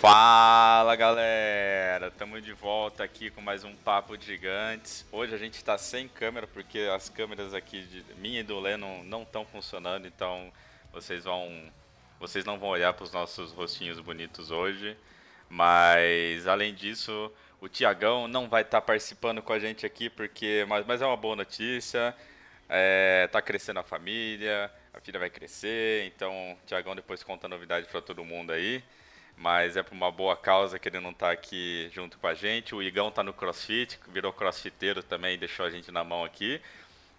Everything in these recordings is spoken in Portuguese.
Fala galera, estamos de volta aqui com mais um Papo de Gigantes. Hoje a gente está sem câmera porque as câmeras aqui de minha e do Leno não estão funcionando, então vocês vão, vocês não vão olhar para os nossos rostinhos bonitos hoje. Mas além disso, o Tiagão não vai estar participando com a gente aqui porque, mas é uma boa notícia. Tá crescendo a filha vai crescer, então o Tiagão depois conta a novidade para todo mundo aí. Mas é por uma boa causa que ele não tá aqui junto com a gente. O Igão tá no CrossFit, virou crossfiteiro também, deixou a gente na mão aqui.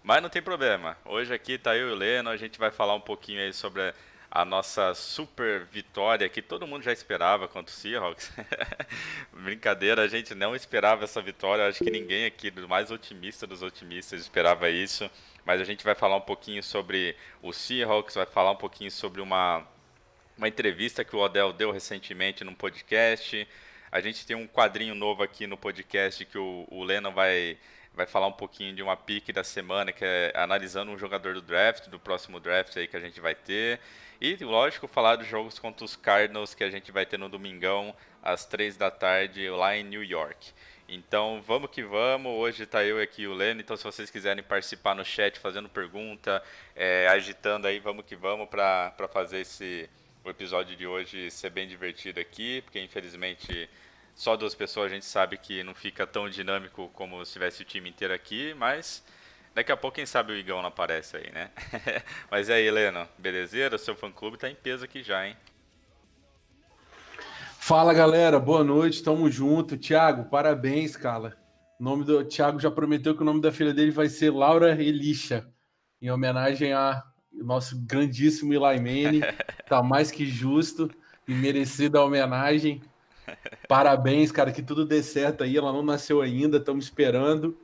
Mas não tem problema. Hoje aqui tá eu e o Leno, a gente vai falar um pouquinho aí sobre a nossa super vitória que todo mundo já esperava contra o Seahawks. Brincadeira, a gente não esperava essa vitória. Acho que ninguém aqui, do mais otimista dos otimistas, esperava isso. Mas a gente vai falar um pouquinho sobre o Seahawks, vai falar um pouquinho sobre uma entrevista que o Odell deu recentemente num podcast. A gente tem um quadrinho novo aqui no podcast que o Lennon vai falar um pouquinho de uma pick da semana, que é analisando um jogador do draft, do próximo draft aí que a gente vai ter. E, lógico, falar dos jogos contra os Cardinals que a gente vai ter no domingão, às 3 da tarde, lá em New York. Então, vamos que vamos. Hoje tá eu aqui e o Leno. Então, se vocês quiserem participar no chat, fazendo pergunta, agitando aí, vamos que vamos para fazer o episódio de hoje ser bem divertido aqui, porque infelizmente só duas pessoas a gente sabe que não fica tão dinâmico como se tivesse o time inteiro aqui, mas daqui a pouco quem sabe o Igão não aparece aí, né? Mas e aí, Helena, belezeira? O seu fã-clube tá em peso aqui já, hein? Fala galera, boa noite, tamo junto. Thiago, parabéns, cara. O nome do Thiago já prometeu que o nome da filha dele vai ser Laura Elisha, em homenagem ao nosso grandíssimo Eli Manning. Tá mais que justo e merecida a homenagem. Parabéns, cara, que tudo dê certo aí. Ela não nasceu ainda, estamos esperando.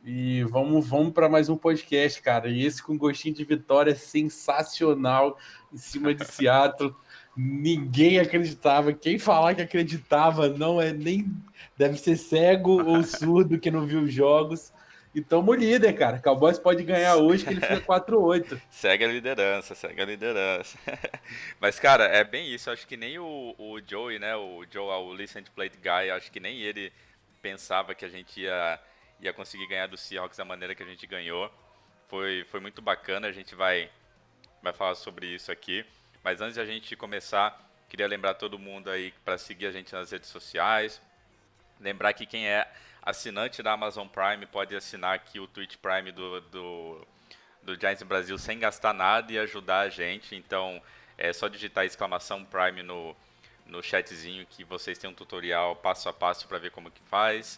E vamos para mais um podcast, cara. E esse com gostinho de vitória sensacional em cima de Seattle. Ninguém acreditava. Quem falar que acreditava não é nem. Deve ser cego ou surdo que não viu os jogos. E tamo líder, cara. Cowboys pode ganhar hoje que ele fica 4-8. Segue a liderança, segue a liderança. Mas, cara, é bem isso. Acho que nem o Joey, né? O Joe, o Listen to Plate Guy, acho que nem ele pensava que a gente ia conseguir ganhar do Seahawks da maneira que a gente ganhou. Foi muito bacana, a gente vai falar sobre isso aqui. Mas antes de a gente começar, queria lembrar todo mundo aí para seguir a gente nas redes sociais. Lembrar que quem é assinante da Amazon Prime pode assinar aqui o Twitch Prime do Giants Brasil sem gastar nada e ajudar a gente. Então é só digitar exclamação Prime no chatzinho que vocês têm um tutorial passo a passo para ver como que faz.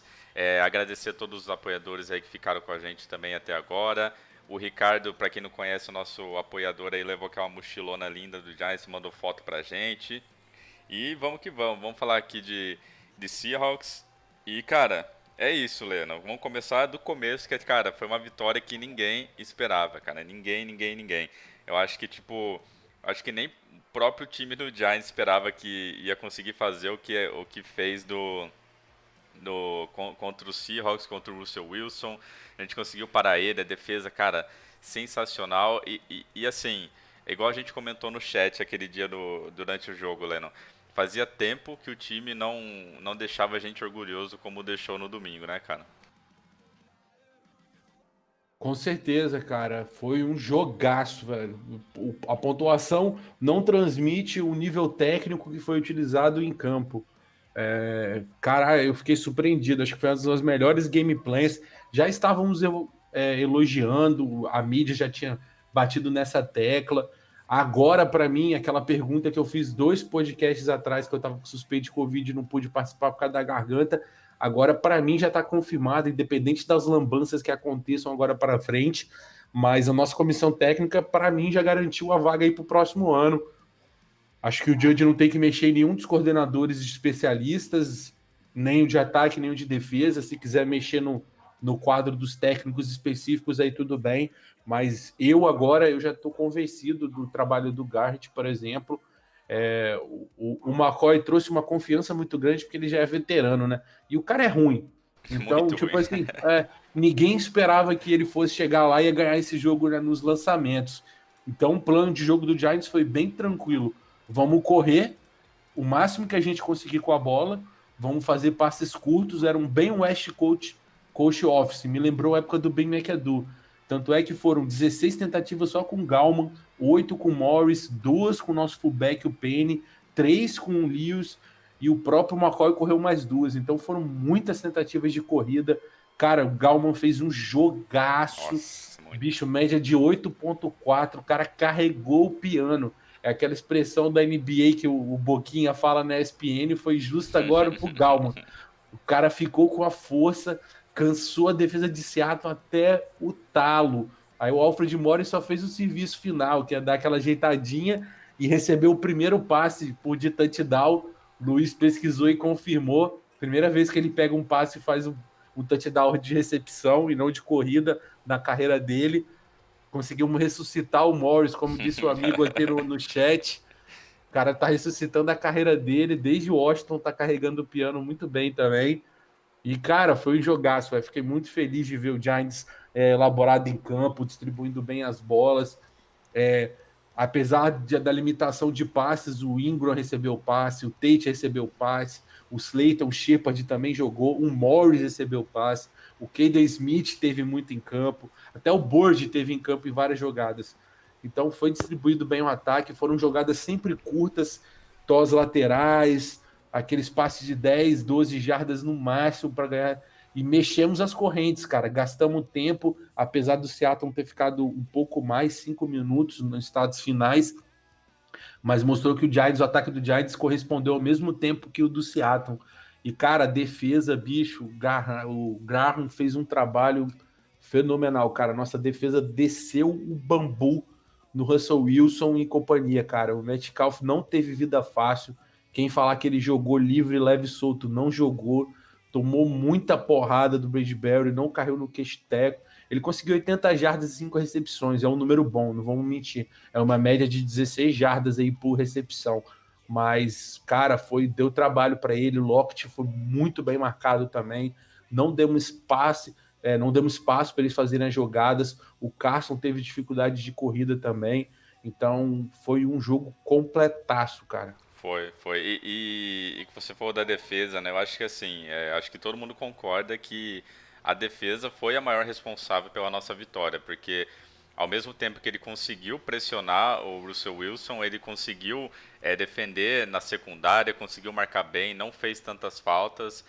Agradecer a todos os apoiadores aí que ficaram com a gente também até agora. O Ricardo, para quem não conhece, o nosso apoiador aí, levou aquela mochilona linda do Giants, mandou foto pra gente. E vamos que vamos falar aqui de Seahawks. E, cara, é isso, Lena. Vamos começar do começo, que, cara, foi uma vitória que ninguém esperava, cara. Ninguém. Eu acho que, tipo, acho que nem o próprio time do Giants esperava que ia conseguir fazer o que fez contra o Seahawks, contra o Russell Wilson. A gente conseguiu parar ele, a defesa, cara, sensacional. E assim, igual a gente comentou no chat aquele dia durante o jogo, Lennon. Fazia tempo que o time não deixava a gente orgulhoso como deixou no domingo, né, cara? Com certeza, cara. Foi um jogaço, velho. A pontuação não transmite o nível técnico que foi utilizado em campo. Cara, eu fiquei surpreendido. Acho que foi uma das melhores gameplays. Já estávamos elogiando, a mídia já tinha batido nessa tecla. Agora, para mim, aquela pergunta que eu fiz 2 podcasts atrás, que eu estava com suspeito de Covid e não pude participar por causa da garganta, agora, para mim, já está confirmado, independente das lambanças que aconteçam agora para frente. Mas a nossa comissão técnica, para mim, já garantiu a vaga aí para o próximo ano. Acho que o Judge não tem que mexer em nenhum dos coordenadores especialistas, nem o de ataque, nem o de defesa. Se quiser mexer no quadro dos técnicos específicos, aí tudo bem. Mas eu já estou convencido do trabalho do Garrett, por exemplo. O McCoy trouxe uma confiança muito grande porque ele já é veterano, né? E o cara é ruim. Então, Muito tipo ruim. assim, ninguém esperava que ele fosse chegar lá e ia ganhar esse jogo, né, nos lançamentos. Então, o plano de jogo do Giants foi bem tranquilo. Vamos correr o máximo que a gente conseguir com a bola, vamos fazer passes curtos, era um bem West Coast Office, me lembrou a época do Ben McAdoo. Tanto é que foram 16 tentativas só com o Gallman, 8 com o Morris, 2 com o nosso fullback, o Penny, 3 com o Lewis, e o próprio McCoy correu mais 2. Então foram muitas tentativas de corrida. Cara, o Gallman fez um jogaço, Nossa, muito. bicho, média de 8,4. O cara carregou o piano. É aquela expressão da NBA que o Boquinha fala na ESPN, foi justo agora pro Gallman. O cara ficou com a força, cansou a defesa de Seattle até o talo. Aí o Alfred Morris só fez o serviço final, que é dar aquela ajeitadinha e recebeu o primeiro passe por de touchdown. Luiz pesquisou e confirmou. Primeira vez que ele pega um passe e faz um touchdown de recepção e não de corrida na carreira dele. Conseguimos ressuscitar o Morris, como disse o amigo aqui no chat. O cara tá ressuscitando a carreira dele, desde Washington tá carregando o piano muito bem também. E, cara, foi um jogaço, véio. Fiquei muito feliz de ver o Giants elaborado em campo, distribuindo bem as bolas. É, apesar da limitação de passes, o Ingram recebeu passe, o Tate recebeu passe, o Slayton Shepard também jogou, o Morris recebeu passe, o Caden Smith teve muito em campo, até o Board teve em campo em várias jogadas. Então foi distribuído bem o ataque, foram jogadas sempre curtas, tós laterais, aqueles passes de 10, 12 jardas no máximo para ganhar. E mexemos as correntes, cara. Gastamos tempo, apesar do Seattle ter ficado um pouco mais, 5 minutos nos estados finais, mas mostrou que o ataque do Giants correspondeu ao mesmo tempo que o do Seattle. E, cara, a defesa, bicho, o Graham fez um trabalho fenomenal, cara. Nossa defesa desceu o bambu no Russell Wilson e companhia, cara. O Metcalf não teve vida fácil. Quem falar que ele jogou livre, leve e solto, não jogou. Tomou muita porrada do Bradbury, não caiu no queixo-teco. Ele conseguiu 80 jardas e 5 recepções. É um número bom, não vamos mentir. É uma média de 16 jardas aí por recepção. Mas, cara, deu trabalho para ele. O Lockett foi muito bem marcado também. Não demos espaço para eles fazerem as jogadas. O Carson teve dificuldade de corrida também. Então, foi um jogo completaço, cara. Foi. E que você falou da defesa, né? Eu acho que assim, acho que todo mundo concorda que a defesa foi a maior responsável pela nossa vitória, porque ao mesmo tempo que ele conseguiu pressionar o Russell Wilson, ele conseguiu defender na secundária, conseguiu marcar bem, não fez tantas faltas.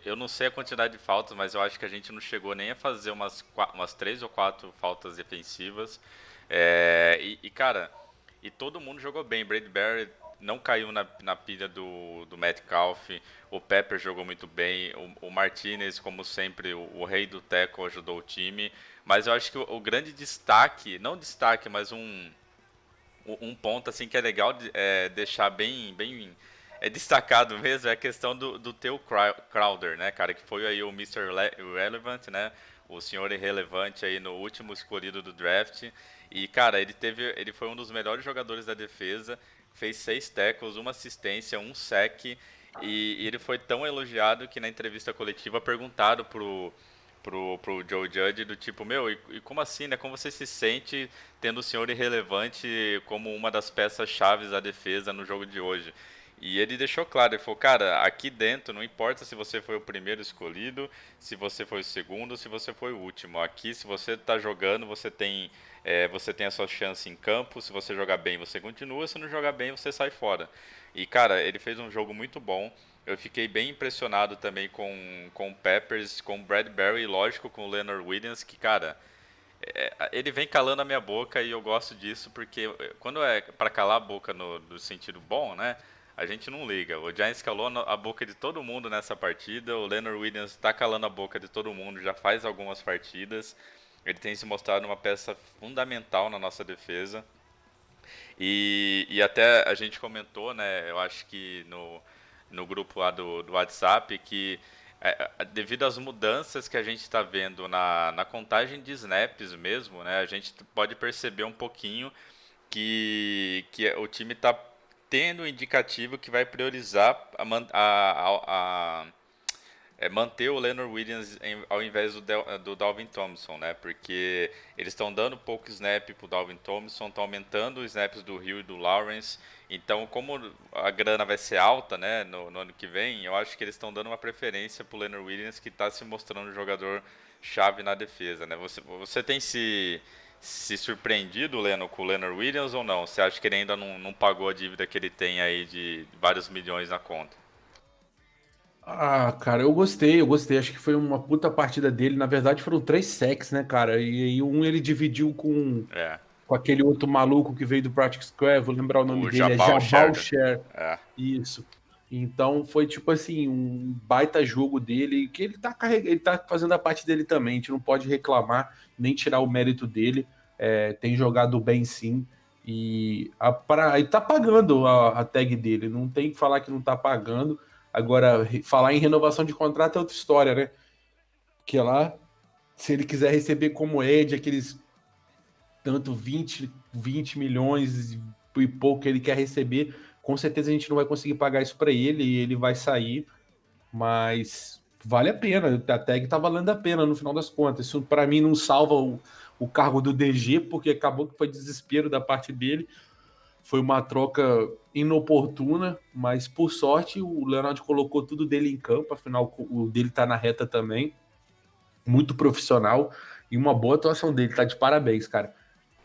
Eu não sei a quantidade de faltas, mas eu acho que a gente não chegou nem a fazer umas 3 ou 4 faltas defensivas. Cara, e todo mundo jogou bem. Bradbury não caiu na pilha do Metcalf. O Pepper jogou muito bem. O Martinez, como sempre, o rei do tackle, ajudou o time. Mas eu acho que o grande destaque, não destaque, mas um ponto assim que é legal deixar bem destacado mesmo é a questão do Theo Crowder, né, cara, que foi aí o Mr. Relevant, né, o senhor irrelevante aí no último escolhido do draft. E, cara, ele foi um dos melhores jogadores da defesa, fez 6 tackles, uma assistência, um sack, e ele foi tão elogiado que na entrevista coletiva perguntaram pro Joe Judge do tipo, meu, e como assim, né? Como você se sente tendo o senhor irrelevante como uma das peças chaves da defesa no jogo de hoje? E ele deixou claro, ele falou, cara, aqui dentro não importa se você foi o primeiro escolhido, se você foi o segundo, se você foi o último. Aqui, se você tá jogando, você tem a sua chance em campo. Se você jogar bem, você continua. Se não jogar bem, você sai fora. E, cara, ele fez um jogo muito bom. Eu fiquei bem impressionado também com o Peppers, com o Bradbury e, lógico, com o Leonard Williams, que, cara, ele vem calando a minha boca e eu gosto disso porque quando é para calar a boca no sentido bom, né? A gente não liga. O Giants calou a boca de todo mundo nessa partida. O Leonard Williams está calando a boca de todo mundo já faz algumas partidas. Ele tem se mostrado uma peça fundamental na nossa defesa. E até a gente comentou, né? Eu acho que no grupo lá do WhatsApp que devido às mudanças que a gente está vendo na contagem de snaps mesmo, né? A gente pode perceber um pouquinho que o time está tendo um indicativo que vai priorizar manter o Leonard Williams ao invés do Dalvin Tomlinson, né? Porque eles estão dando pouco snap pro Dalvin Tomlinson, estão aumentando os snaps do Hill e do Lawrence. Então, como a grana vai ser alta, né, no ano que vem, eu acho que eles estão dando uma preferência pro Leonard Williams, que está se mostrando um jogador chave na defesa, né? Você tem se surpreendido, Leno, com o Leonard Williams ou não? Você acha que ele ainda não pagou a dívida que ele tem aí de vários milhões na conta? Ah, cara, eu gostei. Acho que foi uma puta partida dele. Na verdade, foram 3 sacks, né, cara? E aí um ele dividiu É, com aquele outro maluco que veio do Practice Square, vou lembrar o nome o dele, é Jabal Jabal Sheridan. Share. É, Isso. Então foi tipo assim, um baita jogo dele, que ele tá fazendo a parte dele também. A gente não pode reclamar, nem tirar o mérito dele. É, tem jogado bem sim. E tá pagando a tag dele. Não tem que falar que não tá pagando. Agora, falar em renovação de contrato é outra história, né? Que lá, se ele quiser receber como Ed, aqueles tanto 20 milhões e pouco que ele quer receber, com certeza a gente não vai conseguir pagar isso para ele e ele vai sair, mas vale a pena, a tag tá valendo a pena no final das contas. Isso para mim não salva o cargo do DG, porque acabou que foi desespero da parte dele, foi uma troca inoportuna, mas por sorte o Leonardo colocou tudo dele em campo, afinal o dele tá na reta também, muito profissional e uma boa atuação dele, tá de parabéns, cara.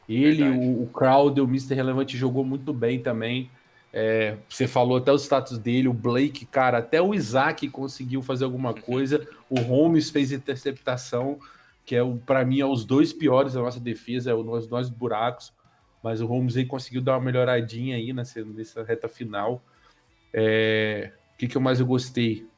Ele, verdade. o Crowder, o Mister Relevante jogou muito bem também. É, você falou até o status dele, o Blake, cara, até o Isaac conseguiu fazer alguma coisa. O Holmes fez interceptação, que é para mim é os dois piores da nossa defesa, é nós buracos. Mas o Holmes aí conseguiu dar uma melhoradinha aí nessa reta final. O que eu mais eu gostei?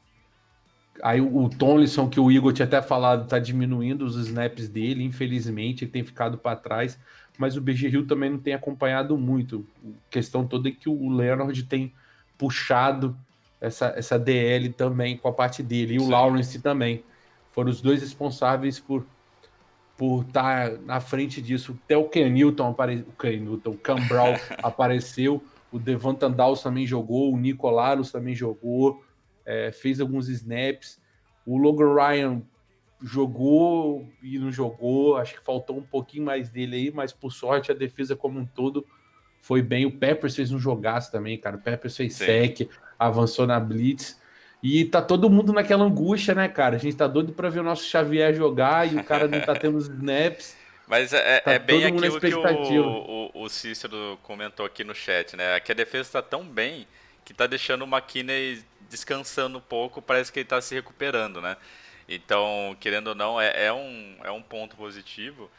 Aí o Tomlinson, que o Igor tinha até falado, tá diminuindo os snaps dele, infelizmente, ele tem ficado para trás, mas o BG Hill também não tem acompanhado muito. A questão toda é que o Leonard tem puxado essa DL também com a parte dele, e o Sim. Lawrence também. Foram os dois responsáveis por estar na frente disso. Até o Ken Newton, o Cambral apareceu, o Devonta Dawes também jogou, o Nicolaros também jogou, fez alguns snaps. O Logan Ryan jogou e não jogou, acho que faltou um pouquinho mais dele aí, mas por sorte a defesa como um todo foi bem. O Peppers fez um jogaço também, cara. O Peppers fez Sim. sec, avançou na blitz. E tá todo mundo naquela angústia, né, cara? A gente tá doido pra ver o nosso Xavier jogar e o cara não tá tendo os snaps. Mas Tá é bem todo mundo na aquilo que expectativa. o Cícero comentou aqui no chat, né? Que a defesa está tão bem que tá deixando o McKinney descansando um pouco, parece que ele tá se recuperando, né? Então, querendo ou não, é um ponto positivo.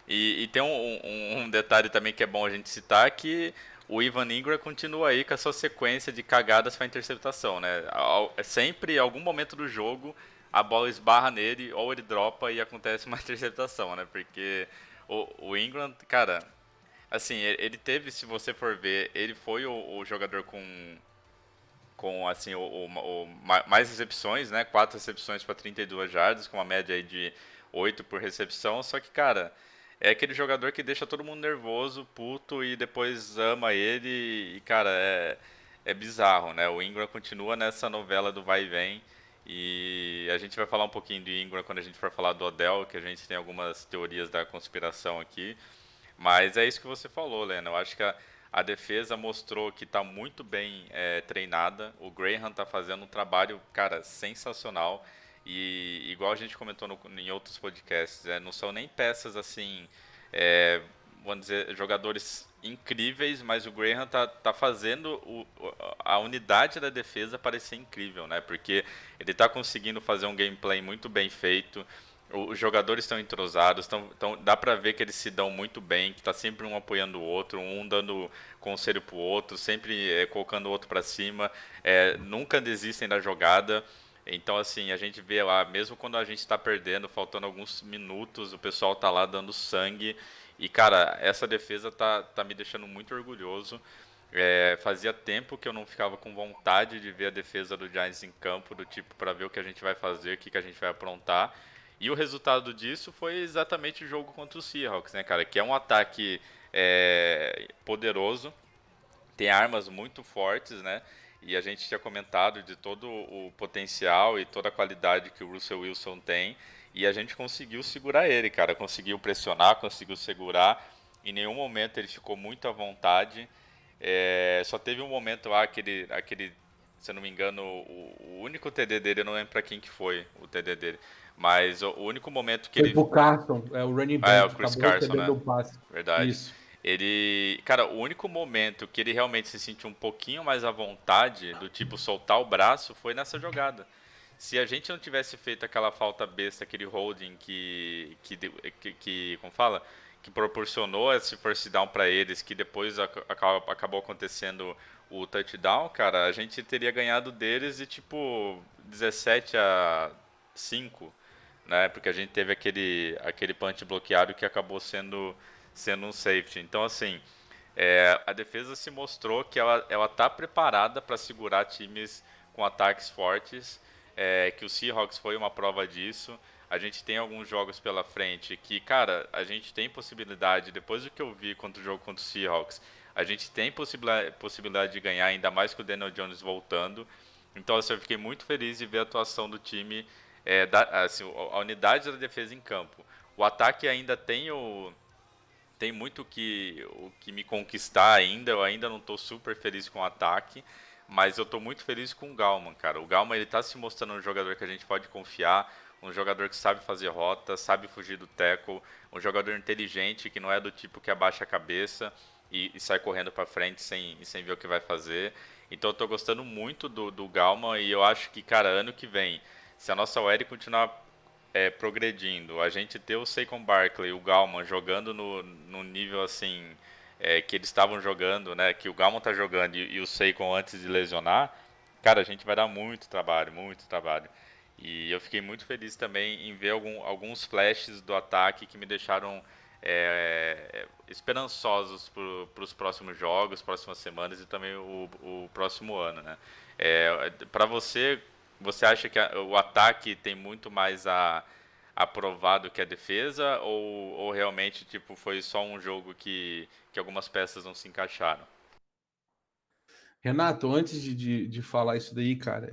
E tem um detalhe também que é bom a gente citar, que o Ivan Ingram continua aí com a sua sequência de cagadas para interceptação, né? Sempre, em algum momento do jogo, a bola esbarra nele, ou ele dropa e acontece uma interceptação, né? Porque o Ingram, cara, assim, ele teve, se você for ver, ele foi o jogador com assim, mais recepções, né? 4 recepções para 32 jardas, com uma média aí de 8 por recepção. Só que, cara, é aquele jogador que deixa todo mundo nervoso, puto e depois ama ele. E, cara, é bizarro, né? O Ingram continua nessa novela do vai e vem. E a gente vai falar um pouquinho do Ingram quando a gente for falar do Odell, que a gente tem algumas teorias da conspiração aqui. Mas é isso que você falou, Lena. Eu acho que a defesa mostrou que está muito bem treinada. O Graham está fazendo um trabalho, cara, sensacional. E igual a gente comentou em outros podcasts, não são nem peças assim, vamos dizer, jogadores incríveis, mas o Graham tá fazendo a unidade da defesa parecer incrível, né? Porque ele está conseguindo fazer um gameplay muito bem feito. Os jogadores estão entrosados, dá pra ver que eles se dão muito bem, que tá sempre um apoiando o outro, um dando conselho pro outro, sempre colocando o outro pra cima, nunca desistem da jogada. Então, assim, a gente vê lá, mesmo quando a gente tá perdendo, faltando alguns minutos, o pessoal tá lá dando sangue. E, cara, essa defesa tá me deixando muito orgulhoso. Fazia tempo que eu não ficava com vontade de ver a defesa do Giants em campo, do tipo, para ver o que a gente vai fazer, o que a gente vai aprontar. E o resultado disso foi exatamente o jogo contra o Seahawks, né, cara? Que é um ataque poderoso, tem armas muito fortes, né? e a gente tinha comentado de todo o potencial e toda a qualidade que o Russell Wilson tem, e a gente conseguiu segurar ele, cara, conseguiu pressionar, conseguiu segurar, em nenhum momento ele ficou muito à vontade, só teve um momento lá, aquele se eu não me engano, o único TD dele, eu não lembro pra quem que foi o TD dele, mas o único momento que Foi ele... pro Carson, o running Ah, é back, o que Chris acabou Carson, recebendo né? o passe. Verdade. Isso. Ele, cara, o único momento que ele realmente se sentiu um pouquinho mais à vontade, do tipo soltar o braço, foi nessa jogada. Se a gente não tivesse feito aquela falta besta, aquele holding como fala, que proporcionou esse first down para eles, que depois acabou acontecendo o touchdown, cara, a gente teria ganhado deles e tipo 17-5, né? Porque a gente teve aquele punch bloqueado que acabou sendo um safety. Então, assim, a defesa se mostrou que ela tá preparada para segurar times com ataques fortes, que o Seahawks foi uma prova disso. A gente tem alguns jogos pela frente que, cara, a gente tem possibilidade, depois do que eu vi contra o jogo contra o Seahawks, a gente tem possibilidade de ganhar, ainda mais com o Daniel Jones voltando. Então, assim, eu fiquei muito feliz de ver a atuação do time, assim, a unidade da defesa em campo. O ataque ainda tem muito o que me conquistar ainda. Eu ainda não estou super feliz com o ataque, mas eu estou muito feliz com o Gallman, cara. O Gallman, ele está se mostrando um jogador que a gente pode confiar, um jogador que sabe fazer rota, sabe fugir do tackle, um jogador inteligente que não é do tipo que abaixa a cabeça e sai correndo para frente sem ver o que vai fazer. Então eu estou gostando muito do Gallman e eu acho que, cara, ano que vem, se a nossa OL continuar progredindo, a gente ter o Saquon Barkley e o Gallman jogando no nível assim, que eles estavam jogando, né, que o Gallman tá jogando e o Saquon antes de lesionar, cara, a gente vai dar muito trabalho, muito trabalho. E eu fiquei muito feliz também em ver alguns flashes do ataque que me deixaram esperançosos para os próximos jogos, próximas semanas e também o próximo ano, né? Para você acha que o ataque tem muito mais a provar do que a defesa ou realmente tipo foi só um jogo que algumas peças não se encaixaram? Renato, antes de falar isso daí, cara,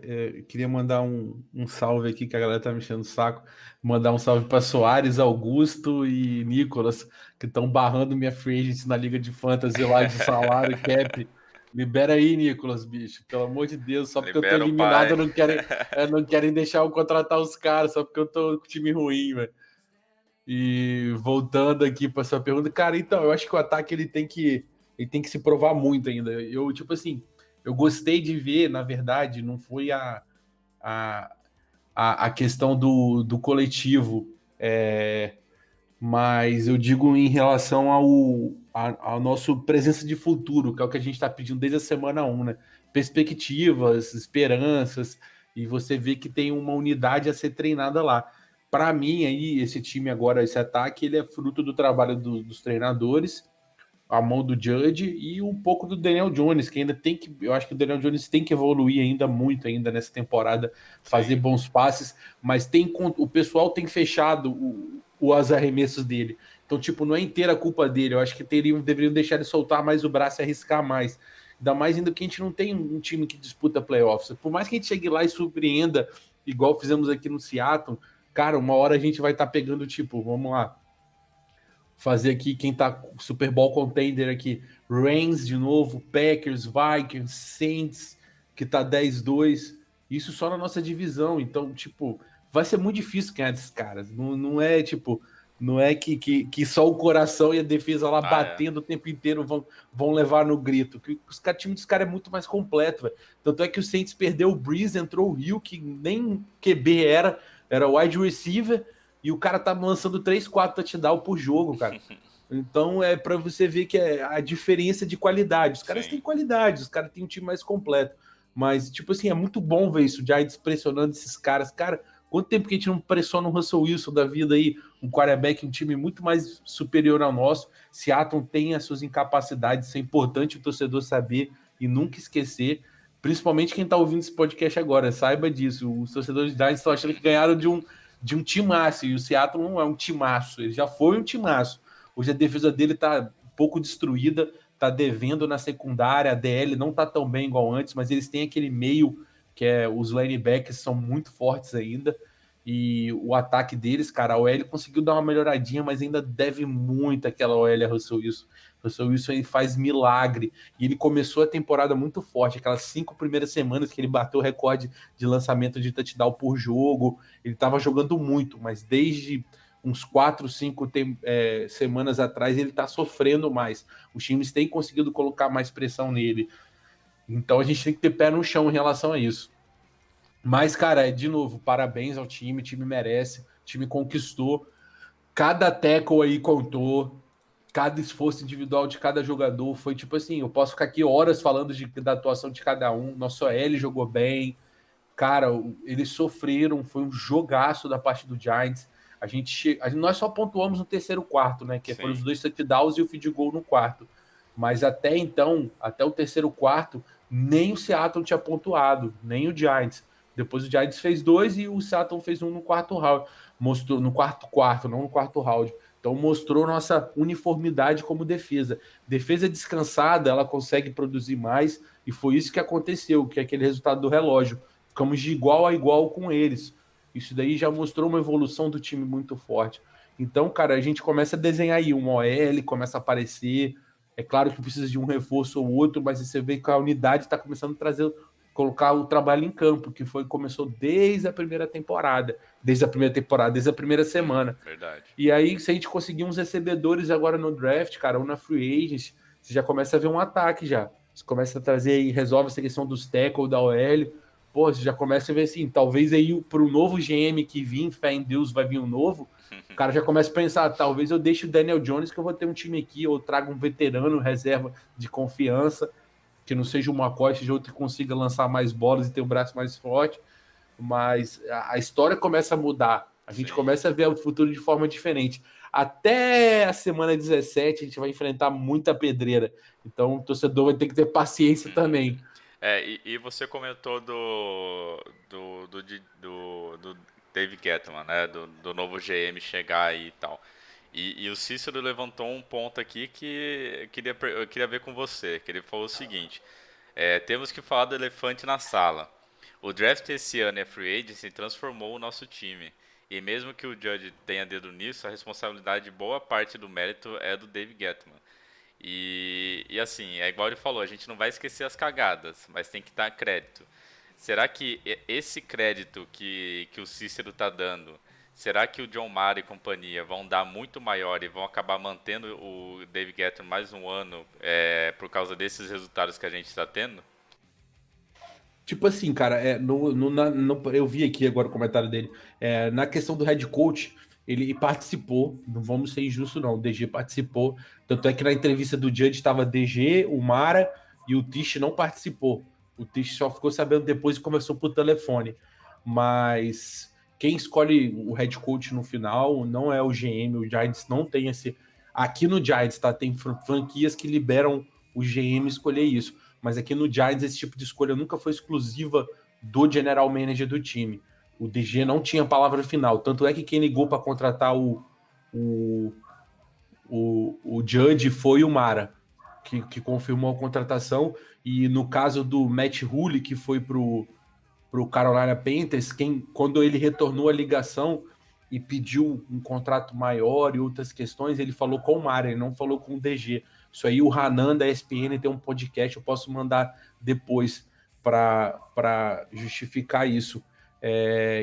queria mandar um salve aqui, que a galera tá me enchendo o saco. Mandar um salve para Soares, Augusto e Nicolas, que estão barrando minha free agent na Liga de Fantasy lá de salário, cap. Libera aí, Nicolas, bicho. Pelo amor de Deus, só porque eu tô Libera o eliminado, pai. não querem deixar eu contratar os caras, só porque eu tô com time ruim, velho. E voltando aqui para sua pergunta, cara, então, eu acho que o ataque ele tem que se provar muito ainda. Eu, tipo assim, eu gostei de ver, na verdade, não foi a, a questão do coletivo, mas eu digo em relação ao nosso presença de futuro, que é o que a gente está pedindo desde a semana 1, né? Perspectivas, esperanças, e você vê que tem uma unidade a ser treinada lá. Para mim, aí, esse time agora, esse ataque, ele é fruto do trabalho dos treinadores, a mão do Judge e um pouco do Daniel Jones, que ainda tem que. Eu acho que o Daniel Jones tem que evoluir ainda muito ainda nessa temporada, fazer Sim, bons passes, mas o pessoal tem fechado os arremessos dele. Então, tipo, não é inteira a culpa dele. Eu acho que deveriam deixar ele soltar mais o braço e arriscar mais. Ainda mais ainda que a gente não tem um time que disputa playoffs. Por mais que a gente chegue lá e surpreenda, igual fizemos aqui no Seattle, cara, uma hora a gente vai estar pegando, tipo, vamos lá, fazer aqui quem tá Super Bowl contender aqui, Rams de novo, Packers, Vikings, Saints, que tá 10-2, isso só na nossa divisão, então, tipo, vai ser muito difícil ganhar desses caras, não é, tipo, não é que só o coração e a defesa lá ah, batendo o tempo inteiro vão levar no grito, que o time dos caras é muito mais completo, véio. Tanto é que o Saints perdeu o Breeze, entrou o Hill, que nem QB era wide receiver, e o cara tá lançando 3, 4 touchdowns por jogo, cara. Então é para você ver que é a diferença de qualidade. Os caras têm sim. qualidade, os caras têm um time mais completo. Mas, tipo assim, é muito bom ver isso, o Giants pressionando esses caras. Cara, quanto tempo que a gente não pressiona um Russell Wilson da vida aí, um quarterback, um time muito mais superior ao nosso. Seattle tem as suas incapacidades, isso é importante o torcedor saber e nunca esquecer. Principalmente quem tá ouvindo esse podcast agora, saiba disso. Os torcedores de Giants estão achando que ganharam de um timaço, e o Seattle não é um timaço, ele já foi um timaço. Hoje a defesa dele tá um pouco destruída, tá devendo na secundária, a DL não tá tão bem igual antes, mas eles têm aquele meio que os linebackers são muito fortes ainda, e o ataque deles, cara, a OL conseguiu dar uma melhoradinha, mas ainda deve muito aquela OL a Russell Wilson. Russell Wilson ele faz milagre, e ele começou a temporada muito forte, aquelas 5 primeiras semanas que ele bateu o recorde de lançamento de touchdown por jogo, ele estava jogando muito, mas desde uns 4, 5 semanas atrás ele está sofrendo mais. Os times têm conseguido colocar mais pressão nele. Então a gente tem que ter pé no chão em relação a isso. Mas, cara, de novo, parabéns ao time, o time merece, o time conquistou. Cada tackle aí contou, cada esforço individual de cada jogador foi tipo assim, eu posso ficar aqui horas falando da atuação de cada um. Nosso L jogou bem, cara, eles sofreram, foi um jogaço da parte do Giants. Nós só pontuamos no terceiro quarto, né? Que foram os 2 touchdowns e o field goal no quarto. Mas até então, até o terceiro quarto, nem o Seattle tinha pontuado, nem o Giants. Depois o Giants fez 2 e o Seattle fez 1 no quarto round. Mostrou no quarto, não no quarto round. Então mostrou nossa uniformidade como defesa. Defesa descansada, ela consegue produzir mais, e foi isso que aconteceu, que é aquele resultado do relógio. Ficamos de igual a igual com eles. Isso daí já mostrou uma evolução do time muito forte. Então, cara, a gente começa a desenhar aí uma OL, começa a aparecer. É claro que precisa de um reforço ou outro, mas você vê que a unidade está começando a trazer, colocar o trabalho em campo, que começou desde a primeira temporada, desde a primeira semana. Verdade. E aí, se a gente conseguir uns recebedores agora no draft, cara, ou na free agents, você já começa a ver um ataque já. Você começa a trazer aí, resolve essa questão dos tackle, da OL. Pô, você já começa a ver assim, talvez aí para o novo GM que vir, fé em Deus, vai vir um novo, o cara já começa a pensar, talvez eu deixe o Daniel Jones que eu vou ter um time aqui, ou trago um veterano, reserva de confiança, que não seja o McCoy, seja outro que consiga lançar mais bolas e ter o braço mais forte. Mas a história começa a mudar. A gente começa a ver o futuro de forma diferente. Até a semana 17 a gente vai enfrentar muita pedreira. Então o torcedor vai ter que ter paciência também. E você comentou do Dave Gettleman, né? Do novo GM chegar aí e tal. E o Cícero levantou um ponto aqui que eu queria ver com você, que ele falou o seguinte: temos que falar do elefante na sala. O draft esse ano e a free agency transformou o nosso time. E mesmo que o Judge tenha dedo nisso, a responsabilidade, boa parte do mérito é do Dave Gettleman. E assim, é igual ele falou, a gente não vai esquecer as cagadas, mas tem que dar crédito. Será que esse crédito que o Cícero tá dando, será que o John Mara e companhia vão dar muito maior e vão acabar mantendo o Dave Gettleman mais um ano por causa desses resultados que a gente está tendo? Tipo assim, cara, eu vi aqui agora o comentário dele. Na questão do head coach, ele participou, não vamos ser injustos, não. O DG participou. Tanto é que na entrevista do Judge estava DG, o Mara e o Tish não participou. O Tish só ficou sabendo depois e conversou por telefone. Mas quem escolhe o head coach no final não é o GM. O Giants não tem esse. Aqui no Giants, tá? Tem franquias que liberam o GM escolher isso. Mas aqui no Giants esse tipo de escolha nunca foi exclusiva do general manager do time. O DG não tinha palavra final. Tanto é que quem ligou para contratar o Judge foi o Mara, que confirmou a contratação. E no caso do Matt Rule, que foi pro Carolina Panthers, quando ele retornou a ligação e pediu um contrato maior e outras questões, ele falou com o Mara, ele não falou com o DG. Isso aí o Hanan da ESPN tem um podcast, eu posso mandar depois para justificar isso.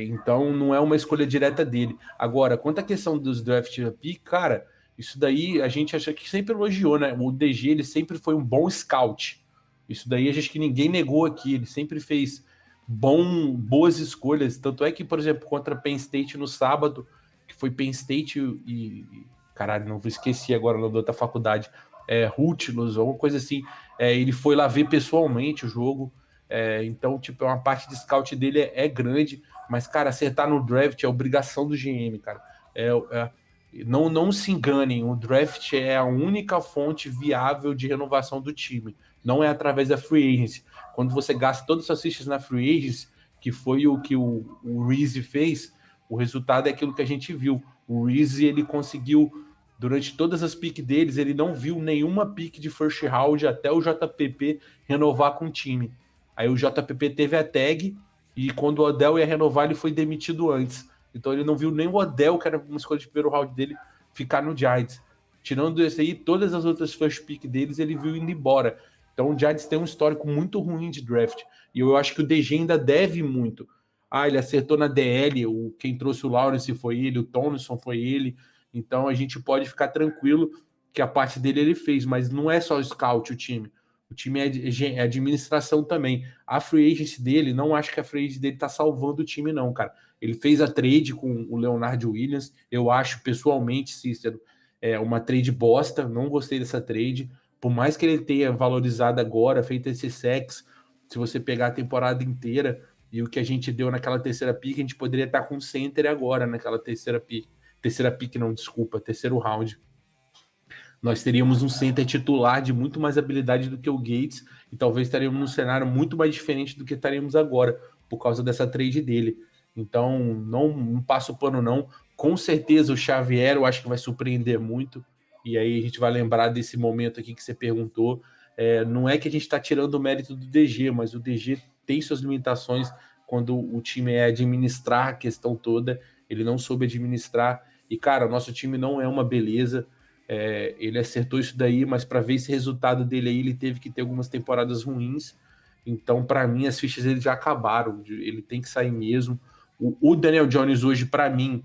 Então não é uma escolha direta dele. Agora, quanto à questão dos draft pick, cara, isso daí a gente acha que sempre elogiou, né? O DG ele sempre foi um bom scout. Isso daí a gente que ninguém negou aqui, ele sempre fez boas escolhas. Tanto é que, por exemplo, contra Penn State no sábado, que foi Penn State caralho, não vou esquecer agora o nome da outra faculdade, Rutgers, alguma coisa assim. Ele foi lá ver pessoalmente o jogo. Então, tipo, uma parte de scout dele é grande, mas, cara, acertar no draft é obrigação do GM, cara. Não se enganem, o draft é a única fonte viável de renovação do time. Não é através da free agency. Quando você gasta todas as suas fichas na free agency, que foi o que o Reese fez, o resultado é aquilo que a gente viu. O Reese, ele conseguiu Durante todas as piques deles, ele não viu nenhuma pique de first round até o JPP renovar com o time. Aí o JPP teve a tag e quando o Odell ia renovar, ele foi demitido antes. Então ele não viu nem o Odell, que era uma escolha de primeiro round dele, ficar no Giants. Tirando esse aí, todas as outras first pick deles, ele viu indo embora. Então o Giants tem um histórico muito ruim de draft. E eu acho que o DG ainda deve muito. Ah, ele acertou na DL, quem trouxe o Lawrence foi ele, o Tomlinson foi ele. Então a gente pode ficar tranquilo que a parte dele ele fez, mas não é só o scout o time. O time é administração também. A free agency dele, não acho que a free agency dele tá salvando o time, não, cara. Ele fez a trade com o Leonard Williams. Eu acho, pessoalmente, Cícero, uma trade bosta. Não gostei dessa trade. Por mais que ele tenha valorizado agora, feito esse sex, se você pegar a temporada inteira e o que a gente deu naquela terceira pick, a gente poderia estar com center agora naquela terceira pick. Terceira pick, não, desculpa, terceiro round. Nós teríamos um center titular de muito mais habilidade do que o Gates e talvez estaríamos num cenário muito mais diferente do que estaríamos agora, por causa dessa trade dele. Então, não passo pano, não. Com certeza o Xavier eu acho que vai surpreender muito. E aí a gente vai lembrar desse momento aqui que você perguntou. Não é que a gente está tirando o mérito do DG, mas o DG tem suas limitações quando o time é administrar a questão toda. Ele não soube administrar. E, cara, o nosso time não é uma beleza. Ele acertou isso daí, mas para ver esse resultado dele aí, ele teve que ter algumas temporadas ruins. Então, para mim, as fichas dele já acabaram. Ele tem que sair mesmo. O Daniel Jones hoje, para mim,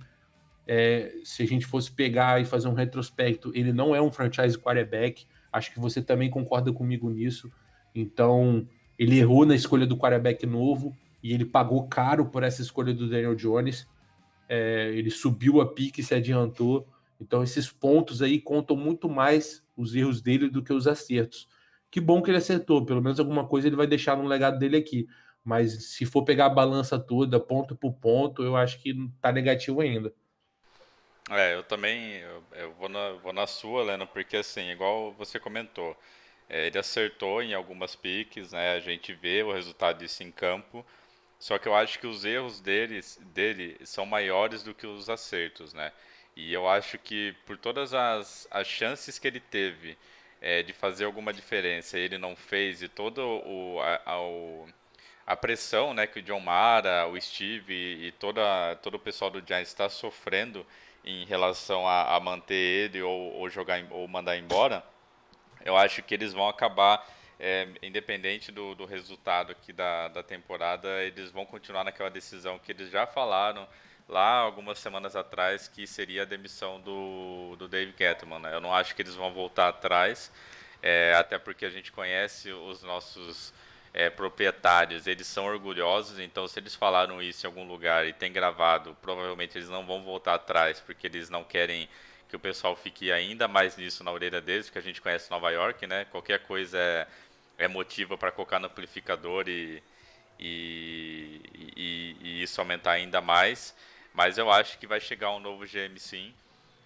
se a gente fosse pegar e fazer um retrospecto, ele não é um franchise quarterback. Acho que você também concorda comigo nisso. Então, ele errou na escolha do quarterback novo e ele pagou caro por essa escolha do Daniel Jones. Ele subiu a pique e se adiantou. Então, esses pontos aí contam muito mais os erros dele do que os acertos. Que bom que ele acertou, pelo menos alguma coisa ele vai deixar no legado dele aqui. Mas se for pegar a balança toda, ponto por ponto, eu acho que tá negativo ainda. Eu também eu vou na sua, Leno, porque assim, igual você comentou, ele acertou em algumas piques, né? A gente vê o resultado disso em campo, só que eu acho que os erros dele são maiores do que os acertos, né? E eu acho que por todas as chances que ele teve de fazer alguma diferença, ele não fez, e todo a pressão, né, que o John Mara, o Steve e todo o pessoal do Giants está sofrendo em relação a manter ele ou jogar ou mandar embora, eu acho que eles vão acabar, independente do resultado aqui da temporada, eles vão continuar naquela decisão que eles já falaram lá algumas semanas atrás, que seria a demissão do Dave Gettleman. Né? Eu não acho que eles vão voltar atrás, até porque a gente conhece os nossos proprietários, eles são orgulhosos, então se eles falaram isso em algum lugar e tem gravado, provavelmente eles não vão voltar atrás, porque eles não querem que o pessoal fique ainda mais nisso na orelha deles, porque a gente conhece Nova York, né? Qualquer coisa é motivo para colocar no amplificador e isso aumentar ainda mais. Mas eu acho que vai chegar um novo GM sim.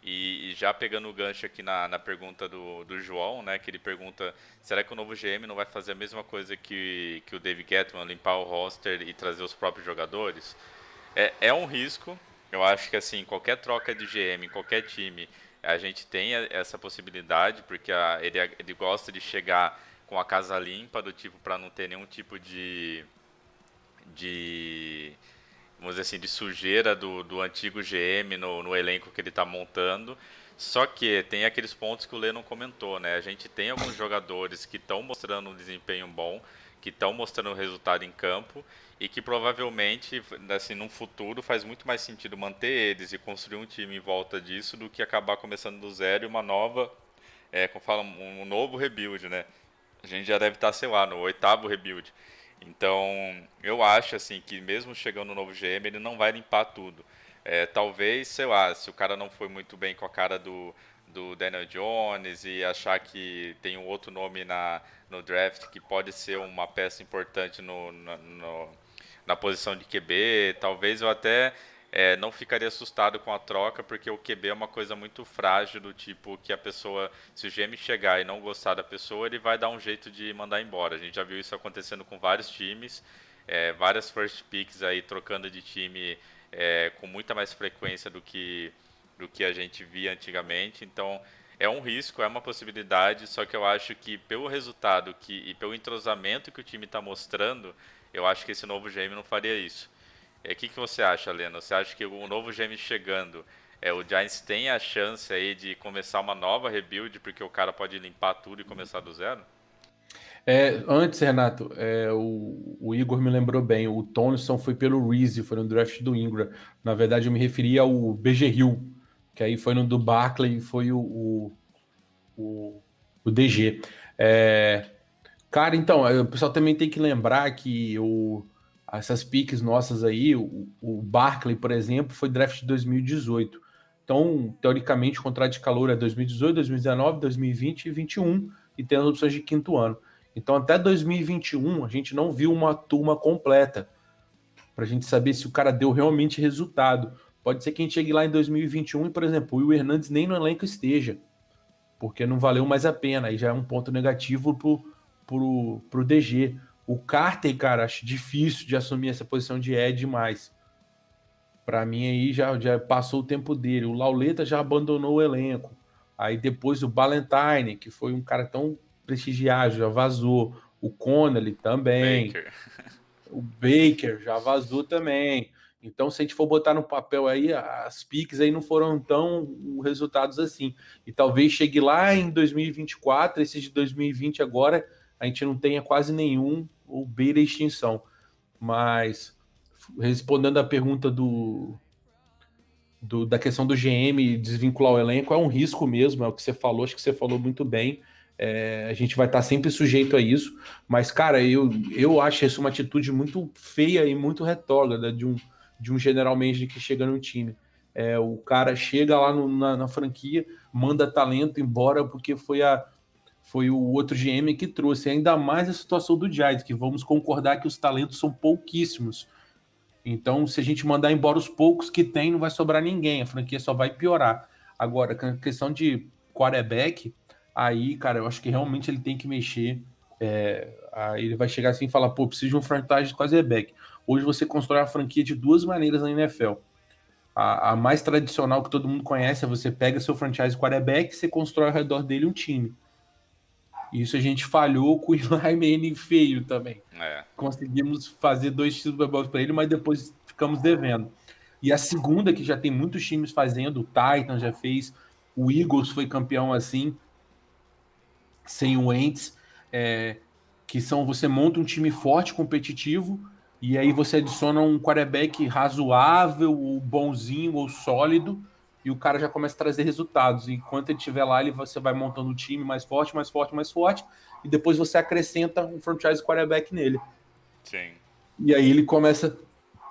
E já pegando o gancho aqui na pergunta do João, né, que ele pergunta, será que o novo GM não vai fazer a mesma coisa que o Dave Gettleman, limpar o roster e trazer os próprios jogadores? É um risco, eu acho que assim, qualquer troca de GM, qualquer time, a gente tem essa possibilidade, porque ele gosta de chegar com a casa limpa, do tipo, para não ter nenhum tipo de vamos dizer assim, de sujeira do antigo GM no elenco que ele está montando. Só que tem aqueles pontos que o Lennon comentou, né? A gente tem alguns jogadores que estão mostrando um desempenho bom, que estão mostrando o resultado em campo e que provavelmente, assim, num futuro faz muito mais sentido manter eles e construir um time em volta disso do que acabar começando do zero e uma nova, como fala, um novo rebuild, né? A gente já deve estar, sei lá, no oitavo rebuild. Então, eu acho assim que mesmo chegando no novo GM, ele não vai limpar tudo. Talvez, sei lá, se o cara não foi muito bem com a cara do Daniel Jones e achar que tem um outro nome no draft que pode ser uma peça importante na posição de QB, talvez eu até não ficaria assustado com a troca, porque o QB é uma coisa muito frágil, do tipo que a pessoa, se o GM chegar e não gostar da pessoa, ele vai dar um jeito de mandar embora. A gente já viu isso acontecendo com vários times, várias first picks aí trocando de time com muita mais frequência do pro que a gente via antigamente. Então, é um risco, é uma possibilidade, só que eu acho que pelo resultado e pelo entrosamento que o time está mostrando, eu acho que esse novo GM não faria isso. O que você acha, Leno? Você acha que o novo GM chegando, o Giants tem a chance aí de começar uma nova rebuild, porque o cara pode limpar tudo e começar do zero? Antes, Renato, o Igor me lembrou bem. O Tomlinson foi pelo Reese, foi no draft do Ingram. Na verdade, eu me referia ao BG Hill, que aí foi no do Barkley e foi o, o DG. É, cara, então, o pessoal também tem que lembrar que essas piques nossas aí, o Barkley, por exemplo, foi draft de 2018. Então, teoricamente, o contrato de calor é 2018, 2019, 2020 e 2021, e tem as opções de quinto ano. Então, até 2021, a gente não viu uma turma completa para a gente saber se o cara deu realmente resultado. Pode ser que a gente chegue lá em 2021 e, por exemplo, o Will Hernandes nem no elenco esteja, porque não valeu mais a pena. Aí já é um ponto negativo pro DG. O Carter, cara, acho difícil de assumir essa posição de Ed mais. Para mim aí já passou o tempo dele. O Lauleta já abandonou o elenco. Aí depois o Ballantyne, que foi um cara tão prestigiado, já vazou. O Connelly também. Baker. O Baker já vazou também. Então, se a gente for botar no papel aí, as piques aí não foram tão resultados assim. E talvez chegue lá em 2024, esses de 2020 agora, a gente não tenha quase nenhum ou beira extinção. Mas, respondendo à pergunta da questão do GM desvincular o elenco, é um risco mesmo, é o que você falou, acho que você falou muito bem. A gente vai estar sempre sujeito a isso, mas, cara, eu acho isso uma atitude muito feia e muito retrógrada de um general manager que chega no time. O cara chega lá na franquia, manda talento embora porque foi o outro GM que trouxe. Ainda mais a situação do Giants, que vamos concordar que os talentos são pouquíssimos. Então, se a gente mandar embora os poucos que tem, não vai sobrar ninguém, a franquia só vai piorar. Agora, com a questão de quarterback, aí, cara, eu acho que realmente ele tem que mexer. Aí ele vai chegar assim e falar, pô, preciso de um franchise de quarterback. Hoje você constrói a franquia de duas maneiras na NFL. A mais tradicional que todo mundo conhece é você pega seu franchise quarterback e você constrói ao redor dele um time. Isso a gente falhou com o Eli Manning feio também. É. Conseguimos fazer 2 Super Bowls para ele, mas depois ficamos devendo. E a segunda, que já tem muitos times fazendo, o Titans já fez, o Eagles foi campeão assim, sem o Wentz, que são você monta um time forte, competitivo, e aí você adiciona um quarterback razoável, ou bonzinho, ou sólido, e o cara já começa a trazer resultados. E enquanto ele estiver lá, você vai montando um time mais forte, mais forte, mais forte, e depois você acrescenta um franchise quarterback nele. Sim. E aí ele começa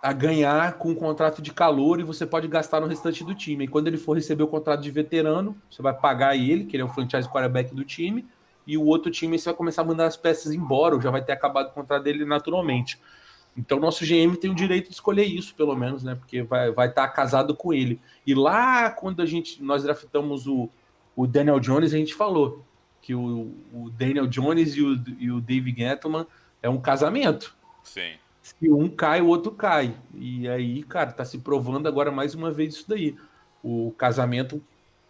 a ganhar com um contrato de calor e você pode gastar no restante do time. E quando ele for receber o contrato de veterano, você vai pagar ele, que ele é o franchise quarterback do time, e o outro time você vai começar a mandar as peças embora, ou já vai ter acabado o contrato dele naturalmente. Então, nosso GM tem o direito de escolher isso, pelo menos, né? Porque vai estar casado com ele. E lá, quando nós draftamos o Daniel Jones, a gente falou que o Daniel Jones e o Dave Gettleman é um casamento. Sim. Se um cai, o outro cai. E aí, cara, tá se provando agora mais uma vez isso daí. O casamento,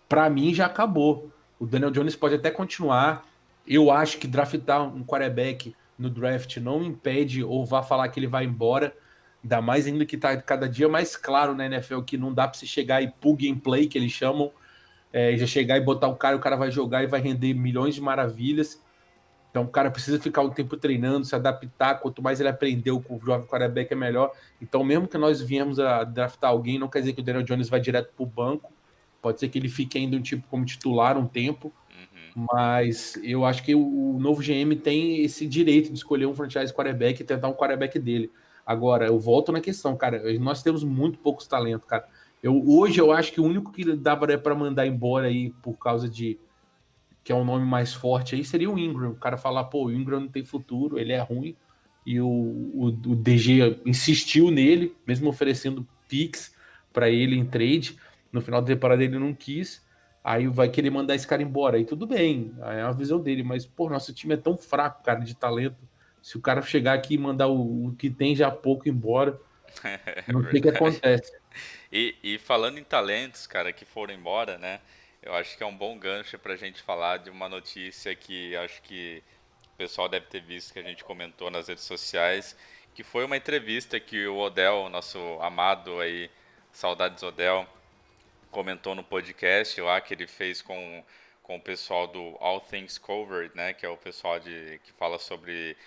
para mim, já acabou. O Daniel Jones pode até continuar. Eu acho que draftar um quarterback no draft não impede ou vá falar que ele vai embora. Ainda mais ainda que tá cada dia mais claro na NFL que não dá para se chegar e plug and play, que eles chamam. Já chegar e botar o cara vai jogar e vai render milhões de maravilhas. Então o cara precisa ficar um tempo treinando, se adaptar. Quanto mais ele aprendeu com o jovem quarterback, é melhor. Então, mesmo que nós viemos a draftar alguém, não quer dizer que o Daniel Jones vai direto para o banco. Pode ser que ele fique ainda um tipo como titular um tempo. Uhum. Mas eu acho que o novo GM tem esse direito de escolher um franchise quarterback e tentar um quarterback dele. Agora, eu volto na questão, cara. Nós temos muito poucos talentos, cara. Hoje eu acho que o único que dava para mandar embora aí por causa de que é um nome mais forte aí, seria o Ingram. O cara falar, pô, o Ingram não tem futuro, ele é ruim. E o DG insistiu nele, mesmo oferecendo picks para ele em trade. No final da temporada ele não quis. Aí vai querer mandar esse cara embora. Aí tudo bem, aí é a visão dele. Mas, pô, nosso time é tão fraco, cara, de talento. Se o cara chegar aqui e mandar o que tem já pouco embora, É não sei o que verdade. acontece. E falando em talentos, cara, que foram embora, né? Eu acho que é um bom gancho pra gente falar de uma notícia que acho que o pessoal deve ter visto, que a gente comentou nas redes sociais, que foi uma entrevista que o Odell, nosso amado aí, saudades Odell, comentou no podcast lá que ele fez com o pessoal do All Things Covered, né, que é o pessoal que fala sobre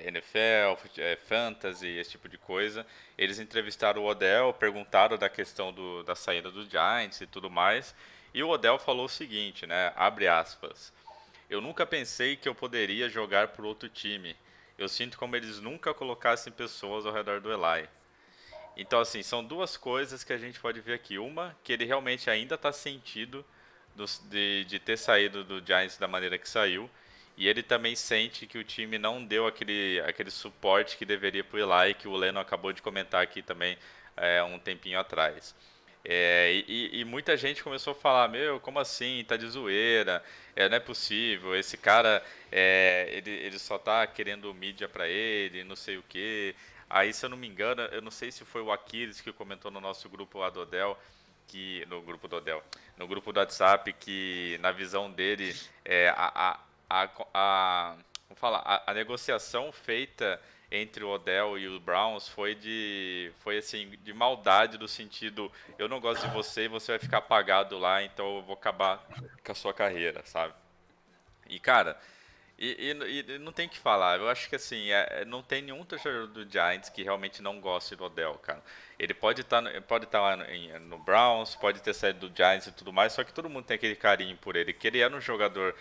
NFL, fantasy, esse tipo de coisa. Eles entrevistaram o Odell, perguntaram da questão da saída do Giants e tudo mais, e o Odell falou o seguinte, né, abre aspas, eu nunca pensei que eu poderia jogar por outro time. Eu sinto como eles nunca colocassem pessoas ao redor do Eli. Então, assim, são duas coisas que a gente pode ver aqui. Uma, que ele realmente ainda está sentido de ter saído do Giants da maneira que saiu. E ele também sente que o time não deu aquele suporte que deveria para o Eli, que o Leno acabou de comentar aqui também um tempinho atrás. E muita gente começou a falar, meu, como assim? Tá de zoeira, não é possível, esse cara, ele só tá querendo mídia pra ele, não sei o quê. Aí, se eu não me engano, eu não sei se foi o Aquiles que comentou no nosso grupo lá do Odell, no grupo do Odell, no grupo do WhatsApp, que na visão dele, vamos falar, a negociação feita entre o Odell e o Browns foi assim, de maldade, do sentido, eu não gosto de você e você vai ficar apagado lá, então eu vou acabar com a sua carreira, sabe? E, cara, e não tem o que falar. Eu acho que assim, não tem nenhum torcedor do Giants que realmente não goste do Odell, cara. Ele pode estar lá no Browns, pode ter saído do Giants e tudo mais, só que todo mundo tem aquele carinho por ele, que ele era um jogador,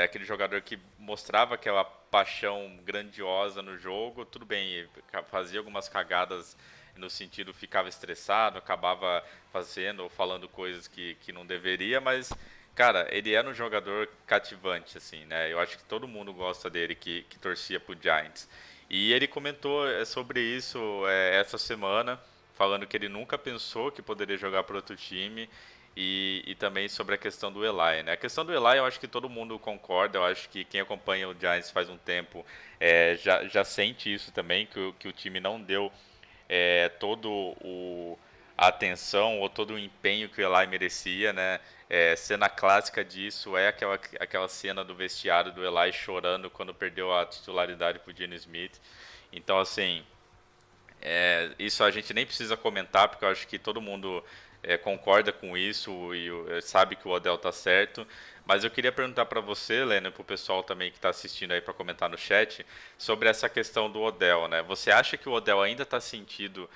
aquele jogador que mostrava aquela paixão grandiosa no jogo. Tudo bem, ele fazia algumas cagadas no sentido, ficava estressado, acabava fazendo ou falando coisas que não deveria, mas cara, ele era um jogador cativante, assim, né? Eu acho que todo mundo gosta dele que torcia pro Giants. E ele comentou sobre isso essa semana, falando que ele nunca pensou que poderia jogar para outro time. E também sobre a questão do Eli, né? A questão do Eli eu acho que todo mundo concorda, eu acho que quem acompanha o Giants faz um tempo já sente isso também, que o time não deu todo a atenção ou todo o empenho que o Eli merecia, né? Cena clássica disso é aquela cena do vestiário do Eli chorando quando perdeu a titularidade pro Geno Smith. Então, assim, isso a gente nem precisa comentar, porque eu acho que todo mundo concorda com isso e sabe que o Odell tá certo. Mas eu queria perguntar para você, Leno, e para o pessoal também que está assistindo aí para comentar no chat, sobre essa questão do Odell, né? Você acha que o Odell ainda está sentido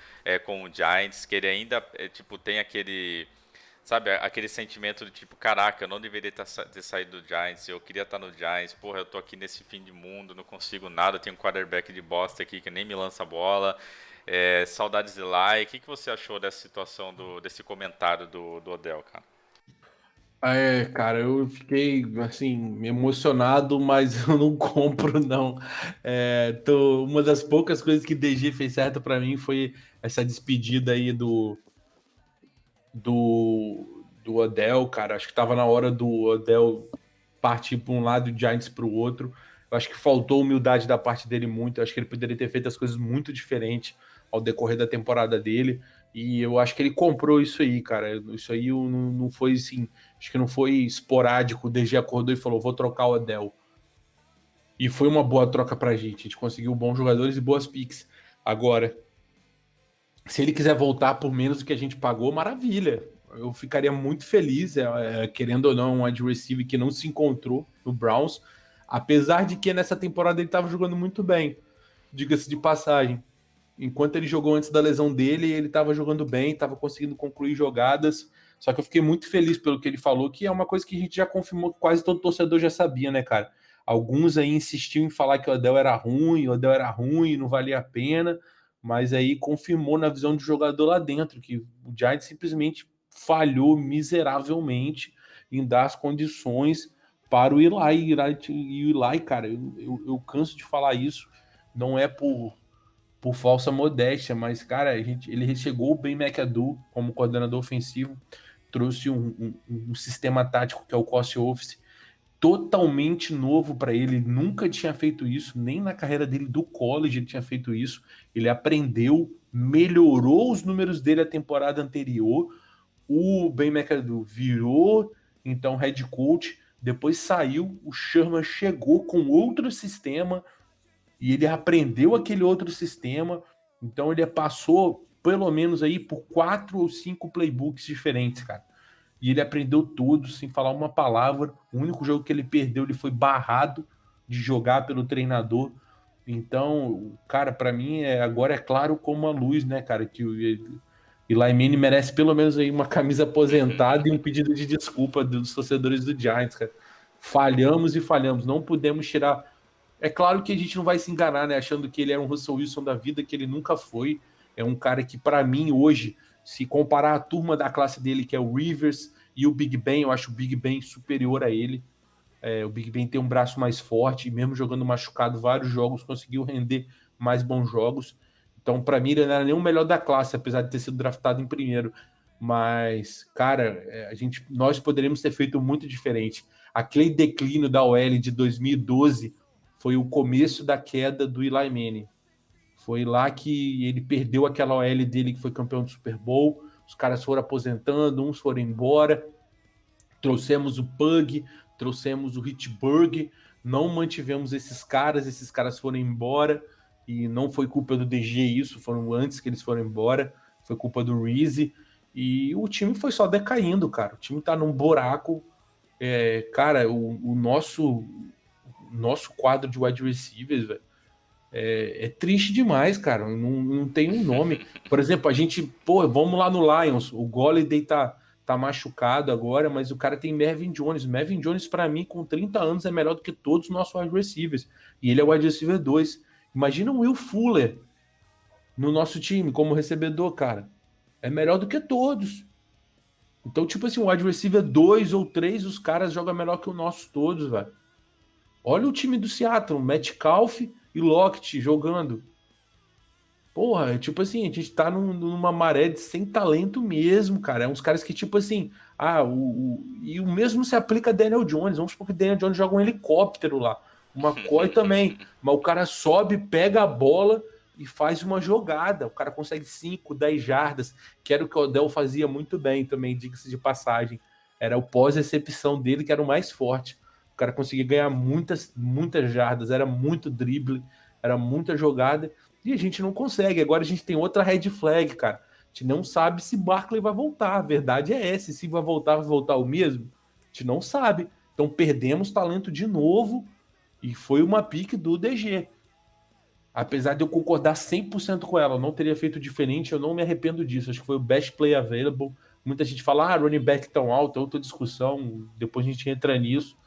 com o Giants, que ele ainda tipo tem aquele, sabe, aquele sentimento de tipo, caraca, eu não deveria ter saído do Giants, eu queria estar no Giants, porra, eu tô aqui nesse fim de mundo, não consigo nada, tenho um quarterback de bosta aqui que nem me lança a bola. Saudades de lá. E o que você achou dessa situação, desse comentário do Odell, cara? Cara, eu fiquei assim emocionado, mas eu não compro não. Uma das poucas coisas que DG fez certo para mim foi essa despedida aí do Odell, cara. Acho que tava na hora do Odell partir para um lado e o Giants para o outro. Eu acho que faltou humildade da parte dele muito. Eu acho que ele poderia ter feito as coisas muito diferentes ao decorrer da temporada dele. E eu acho que ele comprou isso aí, cara. Isso aí não foi assim. Acho que não foi esporádico. O DG acordou e falou: vou trocar o Odell. E foi uma boa troca pra gente. A gente conseguiu bons jogadores e boas picks. Agora, se ele quiser voltar por menos do que a gente pagou, maravilha. Eu ficaria muito feliz, querendo ou não, um wide receiver que não se encontrou no Browns, apesar de que nessa temporada ele estava jogando muito bem, diga-se de passagem. Enquanto ele jogou antes da lesão dele, ele estava jogando bem, estava conseguindo concluir jogadas. Só que eu fiquei muito feliz pelo que ele falou, que é uma coisa que a gente já confirmou, que quase todo torcedor já sabia, né, cara? Alguns aí insistiam em falar que o o Odell era ruim, não valia a pena, mas aí confirmou na visão do jogador lá dentro que o Giants simplesmente falhou miseravelmente em dar as condições para o Eli. E o Eli, cara, eu canso de falar isso, não é por falsa modéstia, mas, cara, ele chegou bem McAdoo como coordenador ofensivo, trouxe um sistema tático que é o Cost Office, totalmente novo para ele, nunca tinha feito isso, nem na carreira dele do college ele tinha feito isso, ele aprendeu melhorou os números dele a temporada anterior. O Ben McAdoo virou, então, head coach. Depois saiu, o Sherman chegou com outro sistema e ele aprendeu aquele outro sistema. Então, ele passou pelo menos aí por 4 ou 5 playbooks diferentes, cara. E ele aprendeu todos sem falar uma palavra. O único jogo que ele perdeu, ele foi barrado de jogar pelo treinador. Então, cara, para mim agora é claro como a luz, né, cara, que o Eli Manning merece pelo menos aí uma camisa aposentada e um pedido de desculpa dos torcedores do Giants, cara. Falhamos e falhamos, não podemos tirar. É claro que a gente não vai se enganar, né, achando que ele era um Russell Wilson da vida, que ele nunca foi. É um cara que, para mim, hoje, se comparar a turma da classe dele, que é o Rivers e o Big Ben, eu acho o Big Ben superior a ele. O Big Ben tem um braço mais forte, e mesmo jogando machucado vários jogos, conseguiu render mais bons jogos. Então, para mim, ele não era nem o melhor da classe, apesar de ter sido draftado em primeiro. Mas, cara, nós poderíamos ter feito muito diferente. Aquele declínio da OL de 2012 foi o começo da queda do Eli Manning. Foi lá que ele perdeu aquela OL dele que foi campeão do Super Bowl. Os caras foram aposentando, uns foram embora. Trouxemos o Pug, trouxemos o Hitchburg, não mantivemos esses caras foram embora, e não foi culpa do DG isso, foram antes que eles foram embora, foi culpa do Reese, e o time foi só decaindo, cara. O time tá num buraco. Cara, o nosso quadro de wide receivers, velho, é triste demais, cara. Não tem um nome. Por exemplo, a gente, pô, vamos lá no Lions. O Golladay tá machucado agora, mas o cara tem Mervyn Jones. Mervyn Jones, para mim, com 30 anos, é melhor do que todos os nossos wide receivers. E ele é o wide receiver 2. Imagina o Will Fuller no nosso time como recebedor, cara. É melhor do que todos. Então, tipo assim, o wide receiver 2 ou 3, os caras jogam melhor que o nosso todos, velho. Olha o time do Seattle, Metcalf e Lockett jogando. Porra, é tipo assim, a gente tá numa maré de sem talento mesmo, cara. É uns caras que, tipo assim, e o mesmo se aplica a Daniel Jones. Vamos supor que Daniel Jones joga um helicóptero lá. O McCoy também. Mas o cara sobe, pega a bola e faz uma jogada. O cara consegue 5, 10 jardas, que era o que o Odell fazia muito bem também, diga-se de passagem. Era o pós-recepção dele que era o mais forte. O cara conseguia ganhar muitas, muitas jardas, era muito drible, era muita jogada. E a gente não consegue. Agora a gente tem outra red flag, cara. A gente não sabe se Barkley vai voltar. A verdade é essa. Se vai voltar o mesmo? A gente não sabe. Então perdemos talento de novo e foi uma pique do DG. Apesar de eu concordar 100% com ela, eu não teria feito diferente, eu não me arrependo disso. Acho que foi o best play available. Muita gente fala, running back tão alto, é outra discussão. Depois a gente entra nisso.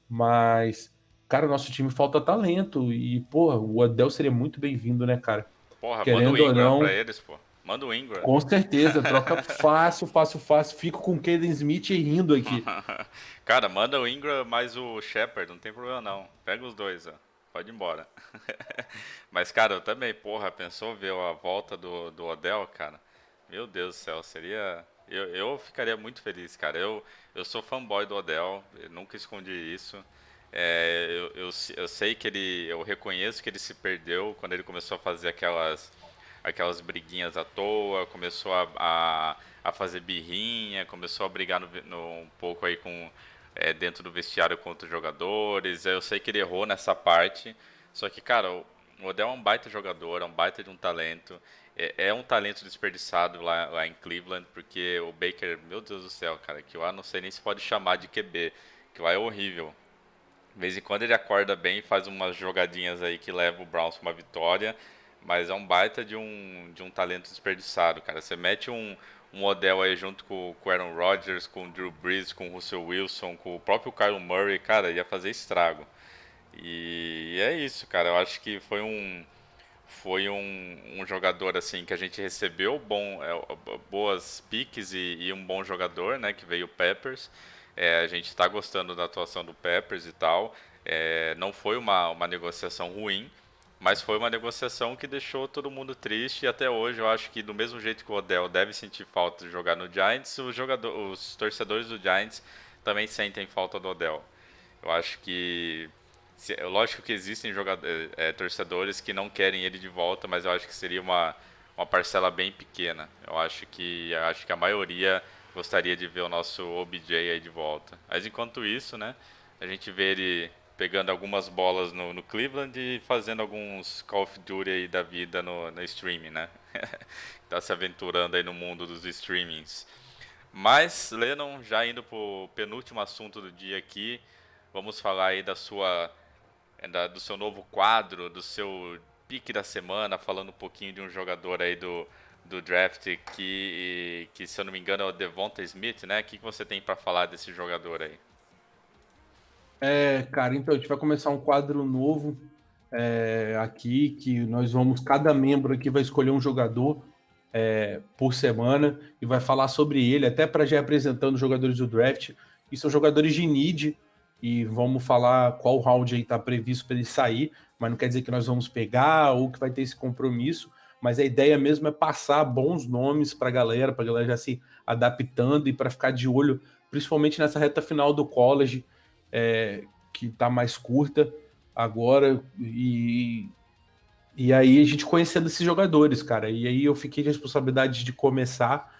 Mas, cara, o nosso time falta talento. E, porra, o Odell seria muito bem-vindo, né, cara? Porra, manda o Querendo ou Ingram pra não, eles, pô. Manda o Ingram. com certeza, troca fácil, fácil, fácil. Fico com o Caden Smith rindo aqui. Cara, manda o Ingram mais o Shepard, não tem problema não. Pega os dois, ó. Pode ir embora. Mas, cara, eu também, porra, pensou ver a volta do Odell, cara? Meu Deus do céu, seria. Eu ficaria muito feliz, cara. Eu sou fanboy do Odell, eu nunca escondi isso. Eu sei que ele. Eu reconheço que ele se perdeu quando ele começou a fazer aquelas briguinhas à toa, começou a fazer birrinha, começou a brigar um pouco aí com dentro do vestiário contra os jogadores. Eu sei que ele errou nessa parte, só que, cara, o Odell é um baita jogador, é um baita de um talento. É um talento desperdiçado lá em Cleveland, porque o Baker, meu Deus do céu, cara, que eu não sei nem se pode chamar de QB, que lá é horrível. De vez em quando ele acorda bem e faz umas jogadinhas aí que leva o Browns pra uma vitória, mas é um baita de um talento desperdiçado, cara. Você mete um Odell aí junto com o Aaron Rodgers, com o Drew Brees, com o Russell Wilson, com o próprio Kyle Murray, cara, ia fazer estrago. E é isso, cara. Eu acho que foi um jogador assim que a gente recebeu boas piques e um bom jogador, né, que veio o Peppers. A gente está gostando da atuação do Peppers e tal. Não foi uma negociação ruim, mas foi uma negociação que deixou todo mundo triste. E até hoje eu acho que do mesmo jeito que o Odell deve sentir falta de jogar no Giants, os torcedores do Giants também sentem falta do Odell. Eu acho que lógico que existem torcedores que não querem ele de volta, mas eu acho que seria uma parcela bem pequena. Eu acho que a maioria gostaria de ver o nosso OBJ aí de volta. Mas enquanto isso, né, a gente vê ele pegando algumas bolas no Cleveland e fazendo alguns Call of Duty aí da vida no streaming, né? Tá se aventurando aí no mundo dos streamings. Mas, Lennon, já indo pro penúltimo assunto do dia aqui, vamos falar aí do seu novo quadro, do seu pique da semana, falando um pouquinho de um jogador aí do draft que, se eu não me engano, é o Devonta Smith, né? O que você tem para falar desse jogador aí? Cara, então a gente vai começar um quadro novo aqui, que nós vamos, cada membro aqui vai escolher um jogador por semana e vai falar sobre ele, até para já ir apresentando os jogadores do draft. E são jogadores de need, e vamos falar qual round aí está previsto para ele sair, mas não quer dizer que nós vamos pegar ou que vai ter esse compromisso, mas a ideia mesmo é passar bons nomes para a galera já se adaptando e para ficar de olho, principalmente nessa reta final do college, que está mais curta agora, e aí a gente conhecendo esses jogadores, cara. E aí eu fiquei de responsabilidade de começar.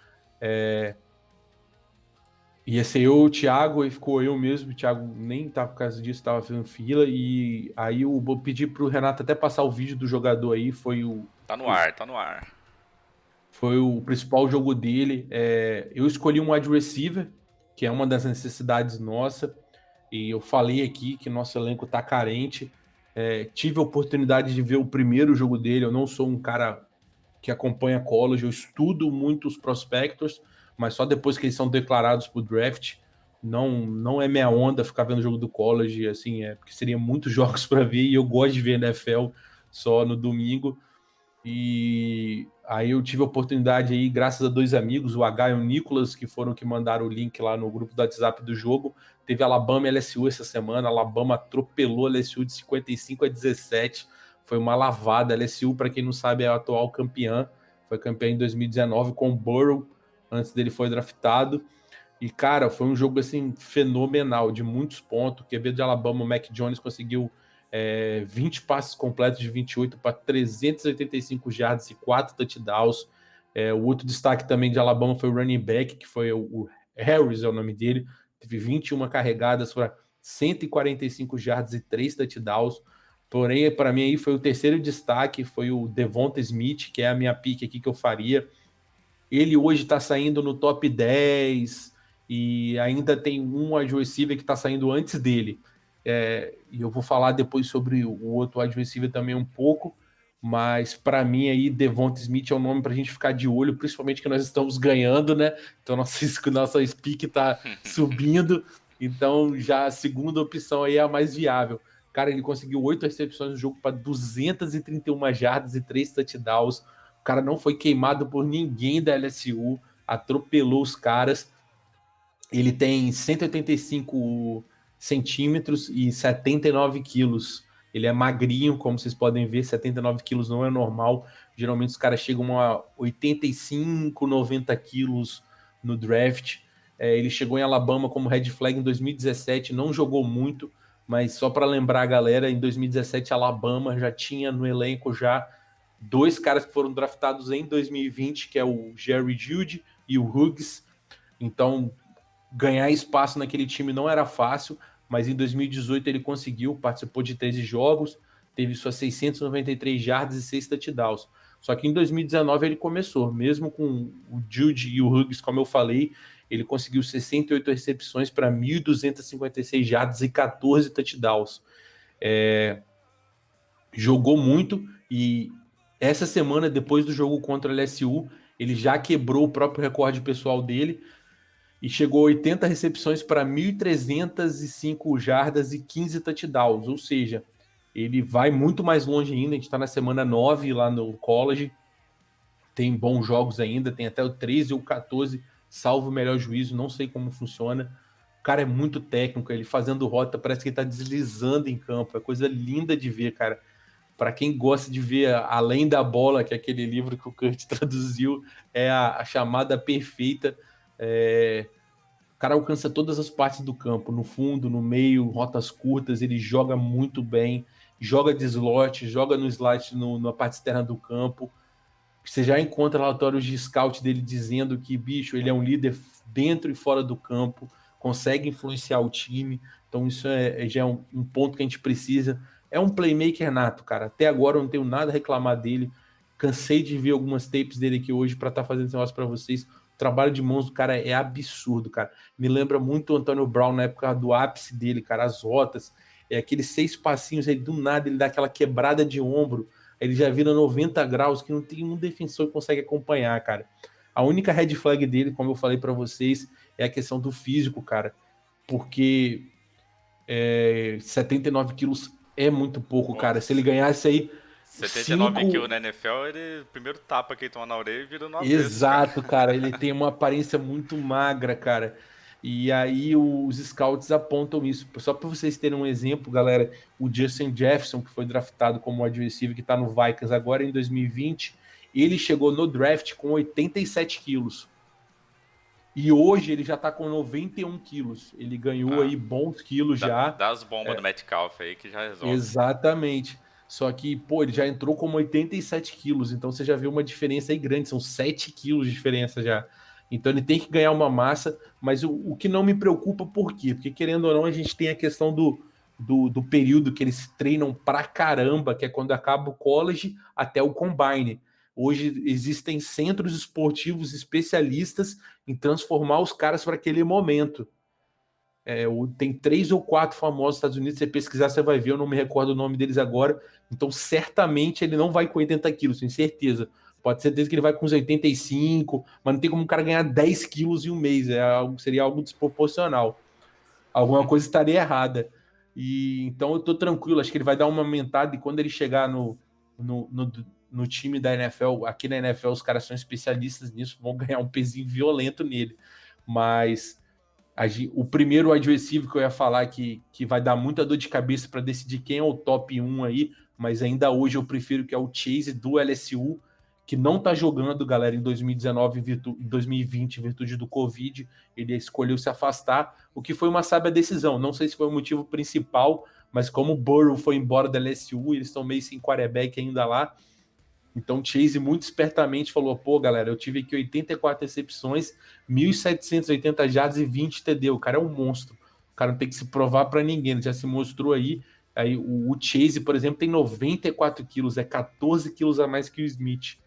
Ia ser eu, o Thiago, e ficou eu mesmo. O Thiago nem tá por causa disso, tava fazendo fila. E aí eu vou pedir pro Renato até passar o vídeo do jogador aí. Tá no ar, tá no ar. Foi o principal jogo dele. Eu escolhi um wide receiver, que é uma das necessidades nossa. E eu falei aqui que nosso elenco tá carente. Tive a oportunidade de ver o primeiro jogo dele. Eu não sou um cara que acompanha college, eu estudo muito os prospectos, mas só depois que eles são declarados para o draft. Não é minha onda ficar vendo o jogo do college, assim, porque seria muitos jogos para ver, e eu gosto de ver NFL só no domingo. E aí eu tive a oportunidade aí, graças a dois amigos, o H e o Nicolas, que foram que mandaram o link lá no grupo do WhatsApp do jogo. Teve Alabama e LSU essa semana. Alabama atropelou a LSU de 55-17. Foi uma lavada. A LSU, para quem não sabe, é a atual campeã. Foi campeã em 2019 com o Burrow. Antes dele foi draftado. E, cara, foi um jogo assim fenomenal, de muitos pontos. O QB de Alabama, o Mac Jones, conseguiu 20 passes completos de 28 para 385 jardas e 4 touchdowns. O outro destaque também de Alabama foi o running back, que foi o Harris, é o nome dele. Teve 21 carregadas para 145 jardas e 3 touchdowns. Porém, para mim, aí foi o terceiro destaque, foi o Devonta Smith, que é a minha pick aqui que eu faria. Ele hoje está saindo no top 10 e ainda tem um wide receiver que está saindo antes dele. E eu vou falar depois sobre o outro wide receiver também um pouco, mas para mim aí Devonta Smith é um nome para a gente ficar de olho, principalmente que nós estamos ganhando, né? Então nossa speak está subindo, então já a segunda opção aí é a mais viável. Cara, ele conseguiu 8 recepções no jogo para 231 jardas e 3 touchdowns. O cara não foi queimado por ninguém da LSU, atropelou os caras. Ele tem 185 centímetros e 79 quilos. Ele é magrinho, como vocês podem ver, 79 quilos não é normal. Geralmente os caras chegam a 85, 90 quilos no draft. Ele chegou em Alabama como red flag em 2017, não jogou muito, mas só para lembrar a galera, em 2017 Alabama já tinha no elenco já dois caras que foram draftados em 2020, que é o Jerry Jeudy e o Hughes. Então, ganhar espaço naquele time não era fácil, mas em 2018 ele conseguiu, participou de 13 jogos, teve suas 693 jardas e 6 touchdowns. Só que em 2019 ele começou, mesmo com o Jude e o Hughes, como eu falei, ele conseguiu 68 recepções para 1.256 jardas e 14 touchdowns. Jogou muito e essa semana, depois do jogo contra a LSU, ele já quebrou o próprio recorde pessoal dele e chegou a 80 recepções para 1.305 jardas e 15 touchdowns, ou seja, ele vai muito mais longe ainda. A gente está na semana 9 lá no college, tem bons jogos ainda, tem até o 13 ou 14, salvo o melhor juízo, não sei como funciona. O cara é muito técnico, ele fazendo rota, parece que ele está deslizando em campo, é coisa linda de ver, cara. Para quem gosta de ver Além da Bola, que é aquele livro que o Kurt traduziu, é a chamada perfeita. O cara alcança todas as partes do campo, no fundo, no meio, rotas curtas, ele joga muito bem, joga de slot, joga no slot na parte externa do campo, Você já encontra relatórios de scout dele dizendo que, bicho, ele é um líder dentro e fora do campo, consegue influenciar o time. Então, isso já é um ponto que a gente precisa. É um playmaker nato, cara. Até agora eu não tenho nada a reclamar dele. Cansei de ver algumas tapes dele aqui hoje para estar fazendo esse negócio para vocês. O trabalho de mãos do cara é absurdo, cara. Me lembra muito o Antônio Brown na época do ápice dele, cara. As rotas, aqueles 6 passinhos aí, do nada ele dá aquela quebrada de ombro, ele já vira 90 graus, que não tem um defensor que consegue acompanhar, cara. A única red flag dele, como eu falei para vocês, é a questão do físico, cara. Porque 79 quilos é muito pouco, cara. Se ele Nossa. ganhasse aí 79 quilos 5. na NFL, ele, primeiro tapa que ele toma na orelha e vira no avesso, cara. Exato, cara. Ele tem uma aparência muito magra, cara. E aí os scouts apontam isso. Só para vocês terem um exemplo, galera, o Justin Jefferson, que foi draftado como wide receiver, que está no Vikings agora em 2020, ele chegou no draft com 87 quilos. E hoje ele já está com 91 quilos. Ele ganhou Ah, aí bons quilos já. dá as bombas do Metcalf aí que já resolve. Exatamente. Só que, pô, ele já entrou como 87 quilos, então você já viu uma diferença aí grande, são 7 quilos de diferença já. Então ele tem que ganhar uma massa, mas o que não me preocupa, por quê? Porque querendo ou não, a gente tem a questão do período que eles treinam pra caramba, que é quando acaba o college até o combine. Hoje existem centros esportivos especialistas em transformar os caras para aquele momento. Tem 3 ou 4 famosos nos Estados Unidos, se você pesquisar, você vai ver, eu não me recordo o nome deles agora. Então, certamente ele não vai com 80 quilos, tenho certeza. Pode ser certeza que ele vai com uns 85, mas não tem como um cara ganhar 10 quilos em um mês. Seria algo desproporcional. Alguma coisa estaria errada. E então eu tô tranquilo, acho que ele vai dar uma aumentada e quando ele chegar no, no, no time da NFL, aqui na NFL, os caras são especialistas nisso, vão ganhar um pezinho violento nele. Mas o primeiro wide receiver que eu ia falar que vai dar muita dor de cabeça para decidir quem é o top 1 aí, mas ainda hoje eu prefiro que é o Chase do LSU, que não tá jogando, galera, em 2019 2020, em virtude do Covid, ele escolheu se afastar, o que foi uma sábia decisão. Não sei se foi o motivo principal, mas como o Burrow foi embora da LSU, eles estão meio sem quarterback ainda lá. Então, Chase muito espertamente falou: pô, galera, eu tive aqui 84 recepções, 1.780 jardas e 20 TD. O cara é um monstro. O cara não tem que se provar para ninguém, ele já se mostrou aí. Aí o Chase, por exemplo, tem 94 quilos, é 14 quilos a mais que o Smith.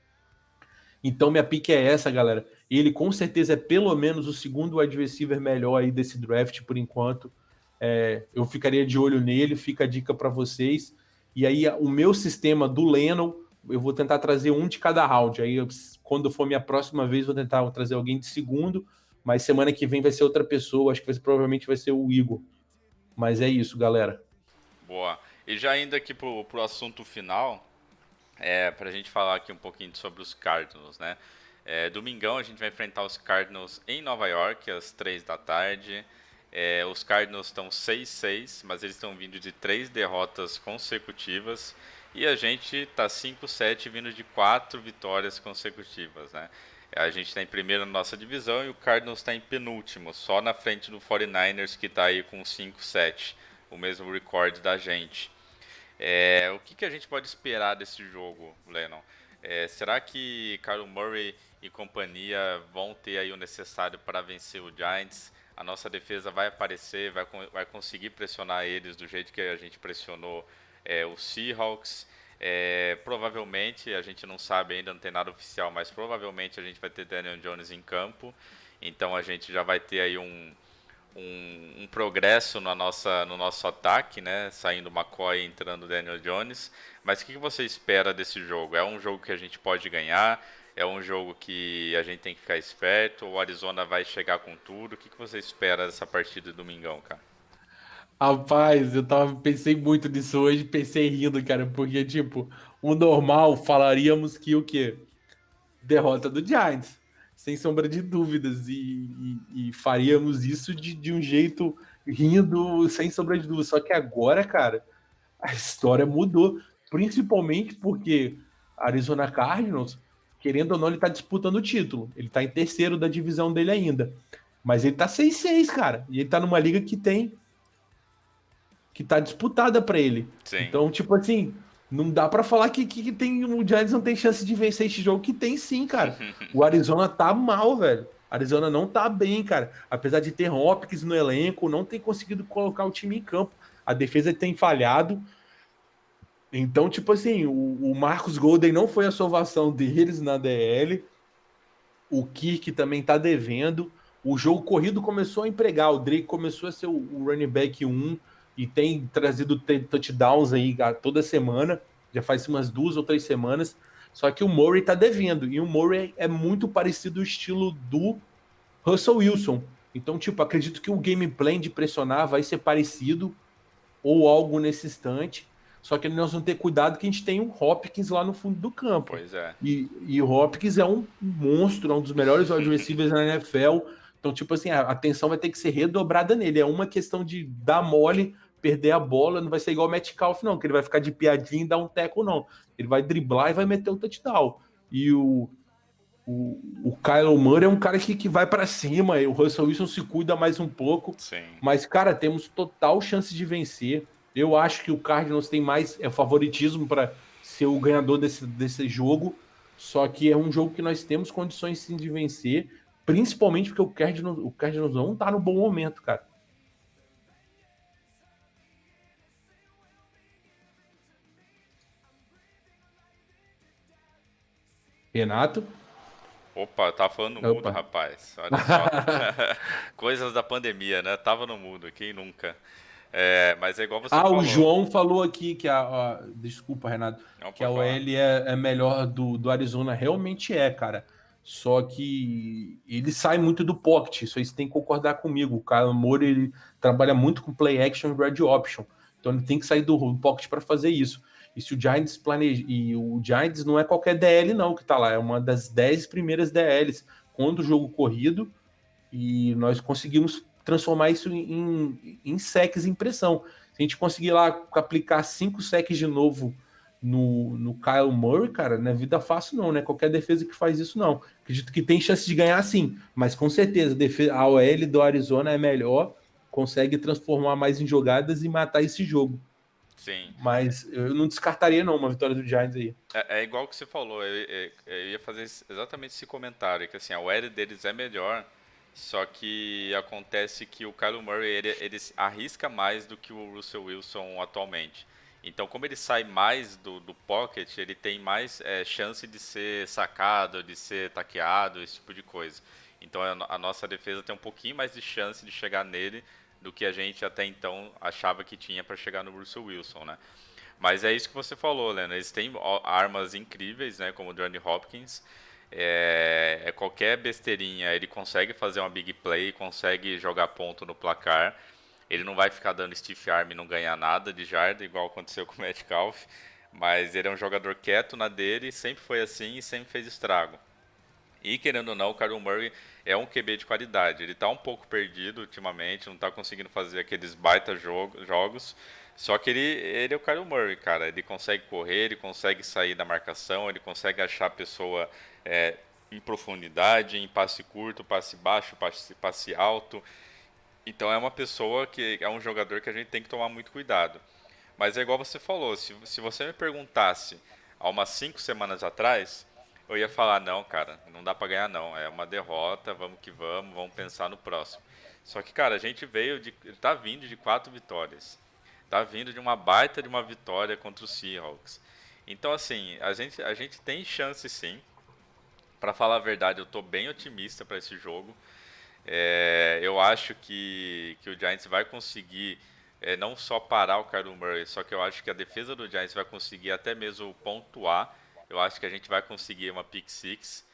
Então, minha pique é essa, galera. Ele com certeza é pelo menos o segundo wide receiver melhor aí desse draft por enquanto. Eu ficaria de olho nele, fica a dica para vocês. E aí, o meu sistema do Lennon, eu vou tentar trazer um de cada round. Aí, quando for minha próxima vez, vou tentar trazer alguém de segundo. Mas semana que vem vai ser outra pessoa. Acho que provavelmente vai ser o Igor. Mas é isso, galera. Boa. E já indo aqui pro assunto final, pra gente falar aqui um pouquinho sobre os Cardinals, né? Domingão a gente vai enfrentar os Cardinals em Nova York, às 3 da tarde. Os Cardinals estão 6-6, mas eles estão vindo de 3 derrotas consecutivas. E a gente tá 5-7 vindo de 4 vitórias consecutivas, né? A gente está em primeiro na nossa divisão e o Cardinals está em penúltimo, só na frente do 49ers que está aí com 5-7, o mesmo recorde da gente. O que a gente pode esperar desse jogo, Lennon? Será que Kyler Murray e companhia vão ter aí o necessário para vencer o Giants? A nossa defesa vai aparecer, vai conseguir pressionar eles do jeito que a gente pressionou os Seahawks? Provavelmente, a gente não sabe ainda, não tem nada oficial, mas provavelmente a gente vai ter Daniel Jones em campo. Então a gente já vai ter aí um progresso no nosso ataque, né? Saindo McCoy e entrando Daniel Jones. Mas o que você espera desse jogo? É um jogo que a gente pode ganhar? É um jogo que a gente tem que ficar esperto? O Arizona vai chegar com tudo? O que você espera dessa partida de domingão, cara? Rapaz, pensei muito nisso hoje, pensei rindo, cara, porque, tipo, o normal falaríamos que o quê? Derrota do Giants, sem sombra de dúvidas, e faríamos isso de um jeito rindo, sem sombra de dúvidas. Só que agora, cara, a história mudou, principalmente porque Arizona Cardinals, querendo ou não, ele tá disputando o título. Ele tá em terceiro da divisão dele ainda. Mas ele tá 6-6, cara. E ele tá numa liga que tá disputada para ele. Sim. Então, tipo assim, Não dá pra falar que tem, o Giants não tem chance de vencer esse jogo, que tem sim, cara. O Arizona tá mal, velho. Arizona não tá bem, cara. Apesar de ter Hopkins no elenco, não tem conseguido colocar o time em campo. A defesa tem falhado. Então, tipo assim, o Marcus Golden não foi a salvação deles na DL. O Kirk também tá devendo. O jogo corrido começou a empregar. O Drake começou a ser o running back 1 e tem trazido touchdowns aí toda semana. Já faz umas 2 ou 3 semanas. Só que o Murray tá devendo. E o Murray é muito parecido o estilo do Russell Wilson. Então, tipo, acredito que o gameplay de pressionar vai ser parecido ou algo nesse instante. Só que nós vamos ter cuidado que a gente tem um Hopkins lá no fundo do campo. Pois é. E o Hopkins é um monstro, é um dos melhores wide receivers na NFL. Então, tipo assim, a atenção vai ter que ser redobrada nele. É uma questão de dar mole, perder a bola. Não vai ser igual o Metcalf, não, que ele vai ficar de piadinha e dar um teco, não. Ele vai driblar e vai meter um touchdown. E o Kyler Murray é um cara que vai para cima. O Russell Wilson se cuida mais um pouco. Sim. Mas, cara, temos total chance de vencer. Eu acho que o Cardinals tem mais favoritismo para ser o ganhador desse jogo. Só que é um jogo que nós temos condições sim de vencer. Principalmente porque o Cardinals não tá no bom momento, cara. Renato? Opa, eu tava falando no mudo, Opa. rapaz. Olha só. Coisas da pandemia, né? Tava no mudo, quem nunca? É, mas é igual você O falou. João falou aqui que desculpa, Renato, Não que a pode falar. OL é melhor do Arizona. Realmente é, cara. Só que ele sai muito do pocket. Isso aí você tem que concordar comigo. O Kyler Murray, ele trabalha muito com play action e red option. Então ele tem que sair do pocket para fazer isso. E se o Giants planeja. E o Giants não é qualquer DL, não, que tá lá. É uma das 10 primeiras DLs. Quando o jogo corrido, e nós conseguimos transformar isso em sacks em pressão. Se a gente conseguir lá aplicar 5 sacks de novo no Kyle Murray, cara, não é vida fácil não, né? Qualquer defesa que faz isso não. Acredito que tem chance de ganhar sim, mas com certeza a OL do Arizona é melhor, consegue transformar mais em jogadas e matar esse jogo. Sim. Mas eu não descartaria não uma vitória do Giants aí. É igual que você falou, eu ia fazer exatamente esse comentário, que assim, a OL deles é melhor, só que acontece que o Kyler Murray ele arrisca mais do que o Russell Wilson atualmente. Então, como ele sai mais do pocket, ele tem mais chance de ser sacado, de ser taqueado, esse tipo de coisa. Então, a nossa defesa tem um pouquinho mais de chance de chegar nele do que a gente até então achava que tinha para chegar no Russell Wilson, né? Mas é isso que você falou, Lena. Eles têm armas incríveis, né? Como o Johnny Hopkins. Qualquer besteirinha, ele consegue fazer uma big play, consegue jogar ponto no placar. Ele não vai ficar dando stiff arm e não ganhar nada de jarda, igual aconteceu com o Metcalf. Mas ele é um jogador quieto na dele, sempre foi assim e sempre fez estrago. E querendo ou não, o Kyler Murray é um QB de qualidade. Ele está um pouco perdido ultimamente, não está conseguindo fazer aqueles baita jogos. Só que ele é o Kyler Murray, cara. Ele consegue correr, ele consegue sair da marcação, ele consegue achar a pessoa em profundidade, em passe curto, passe baixo, passe alto. Então é uma pessoa que é um jogador que a gente tem que tomar muito cuidado. Mas é igual você falou, se você me perguntasse há umas 5 semanas atrás, eu ia falar, não, cara, não dá pra ganhar não, é uma derrota, vamos que vamos pensar no próximo. Só que, cara, a gente tá vindo de 4 vitórias. Tá vindo de uma baita de uma vitória contra o Seahawks. Então, assim, a gente tem chance sim. Pra falar a verdade, eu tô bem otimista para esse jogo. Eu acho que o Giants vai conseguir não só parar o Kyler Murray, só que eu acho que a defesa do Giants vai conseguir até mesmo pontuar. Eu acho que a gente vai conseguir uma pick six.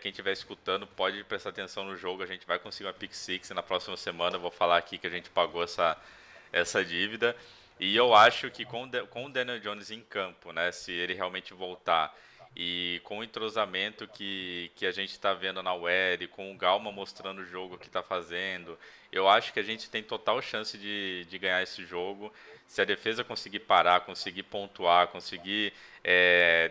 Quem estiver escutando pode prestar atenção no jogo. A gente vai conseguir uma pick six na próxima semana. Eu vou falar aqui que a gente pagou essa dívida. E eu acho que com o Daniel Jones em campo, né, se ele realmente voltar, e com o entrosamento que a gente está vendo na web, com o Galma mostrando o jogo que está fazendo, eu acho que a gente tem total chance de ganhar esse jogo. Se a defesa conseguir parar, conseguir pontuar, conseguir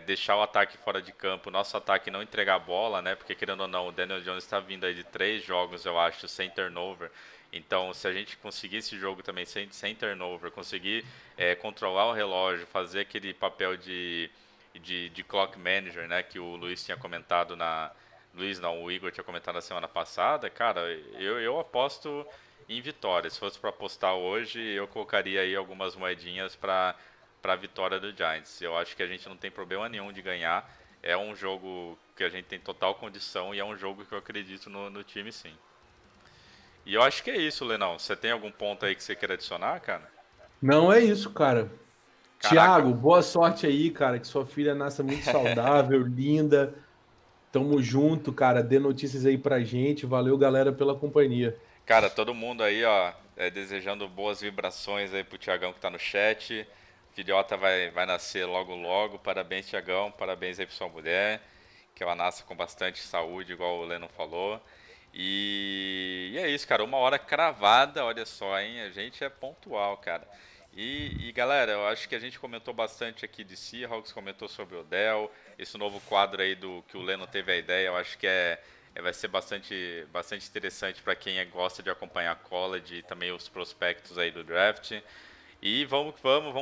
deixar o ataque fora de campo, o nosso ataque não entregar a bola, né? Porque querendo ou não, o Daniel Jones está vindo aí de 3 jogos, eu acho, sem turnover. Então, se a gente conseguir esse jogo também sem turnover, conseguir controlar o relógio, fazer aquele papel de clock manager, né, que o Luiz tinha comentado Luiz não, o Igor tinha comentado na semana passada, cara, eu aposto em vitória. Se fosse para apostar hoje, eu colocaria aí algumas moedinhas para a vitória do Giants. Eu acho que a gente não tem problema nenhum de ganhar. É um jogo que a gente tem total condição e é um jogo que eu acredito no time, sim. E eu acho que é isso, Lenão. Você tem algum ponto aí que você queira adicionar, cara? Não é isso, cara. Caraca, Tiago, boa sorte aí, cara. Que sua filha nasça muito saudável, linda. Tamo junto, cara. Dê notícias aí pra gente. Valeu, galera, pela companhia. cara, todo mundo aí, ó, desejando boas vibrações aí pro Tiagão que tá no chat. Filhota vai nascer logo logo. Parabéns, Tiagão. Parabéns aí pra sua mulher. Que ela nasça com bastante saúde, igual o Lennon falou. E é isso, cara. 1 hora cravada, olha só, hein? A gente é pontual, cara. Galera, eu acho que a gente comentou bastante aqui de Seahawks, comentou sobre o Odell, esse novo quadro aí do que o Leno teve a ideia, eu acho que vai ser bastante interessante para quem gosta de acompanhar college e também os prospectos aí do draft. E vamos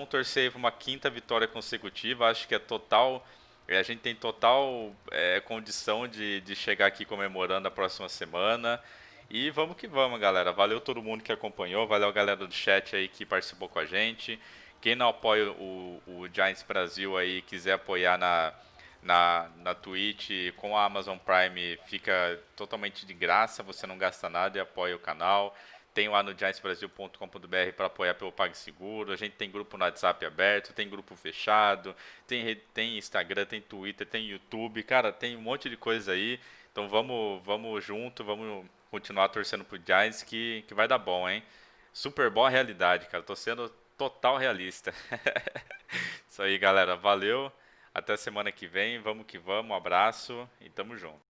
torcer para uma quinta vitória consecutiva. Acho que é total. A gente tem total condição de chegar aqui comemorando a próxima semana. E vamos que vamos, galera. Valeu todo mundo que acompanhou. Valeu a galera do chat aí que participou com a gente. Quem não apoia o Giants Brasil aí, quiser apoiar na Twitch com a Amazon Prime, fica totalmente de graça. Você não gasta nada e apoia o canal. Tem lá no giantsbrasil.com.br para apoiar pelo PagSeguro. A gente tem grupo no WhatsApp aberto, tem grupo fechado, tem Instagram, tem Twitter, tem YouTube. Cara, tem um monte de coisa aí. Então vamos junto, vamos continuar torcendo pro Giants que vai dar bom, hein? Super boa realidade, cara. Tô sendo total realista. Isso aí, galera. Valeu. Até semana que vem. Vamos que vamos. Um abraço e tamo junto.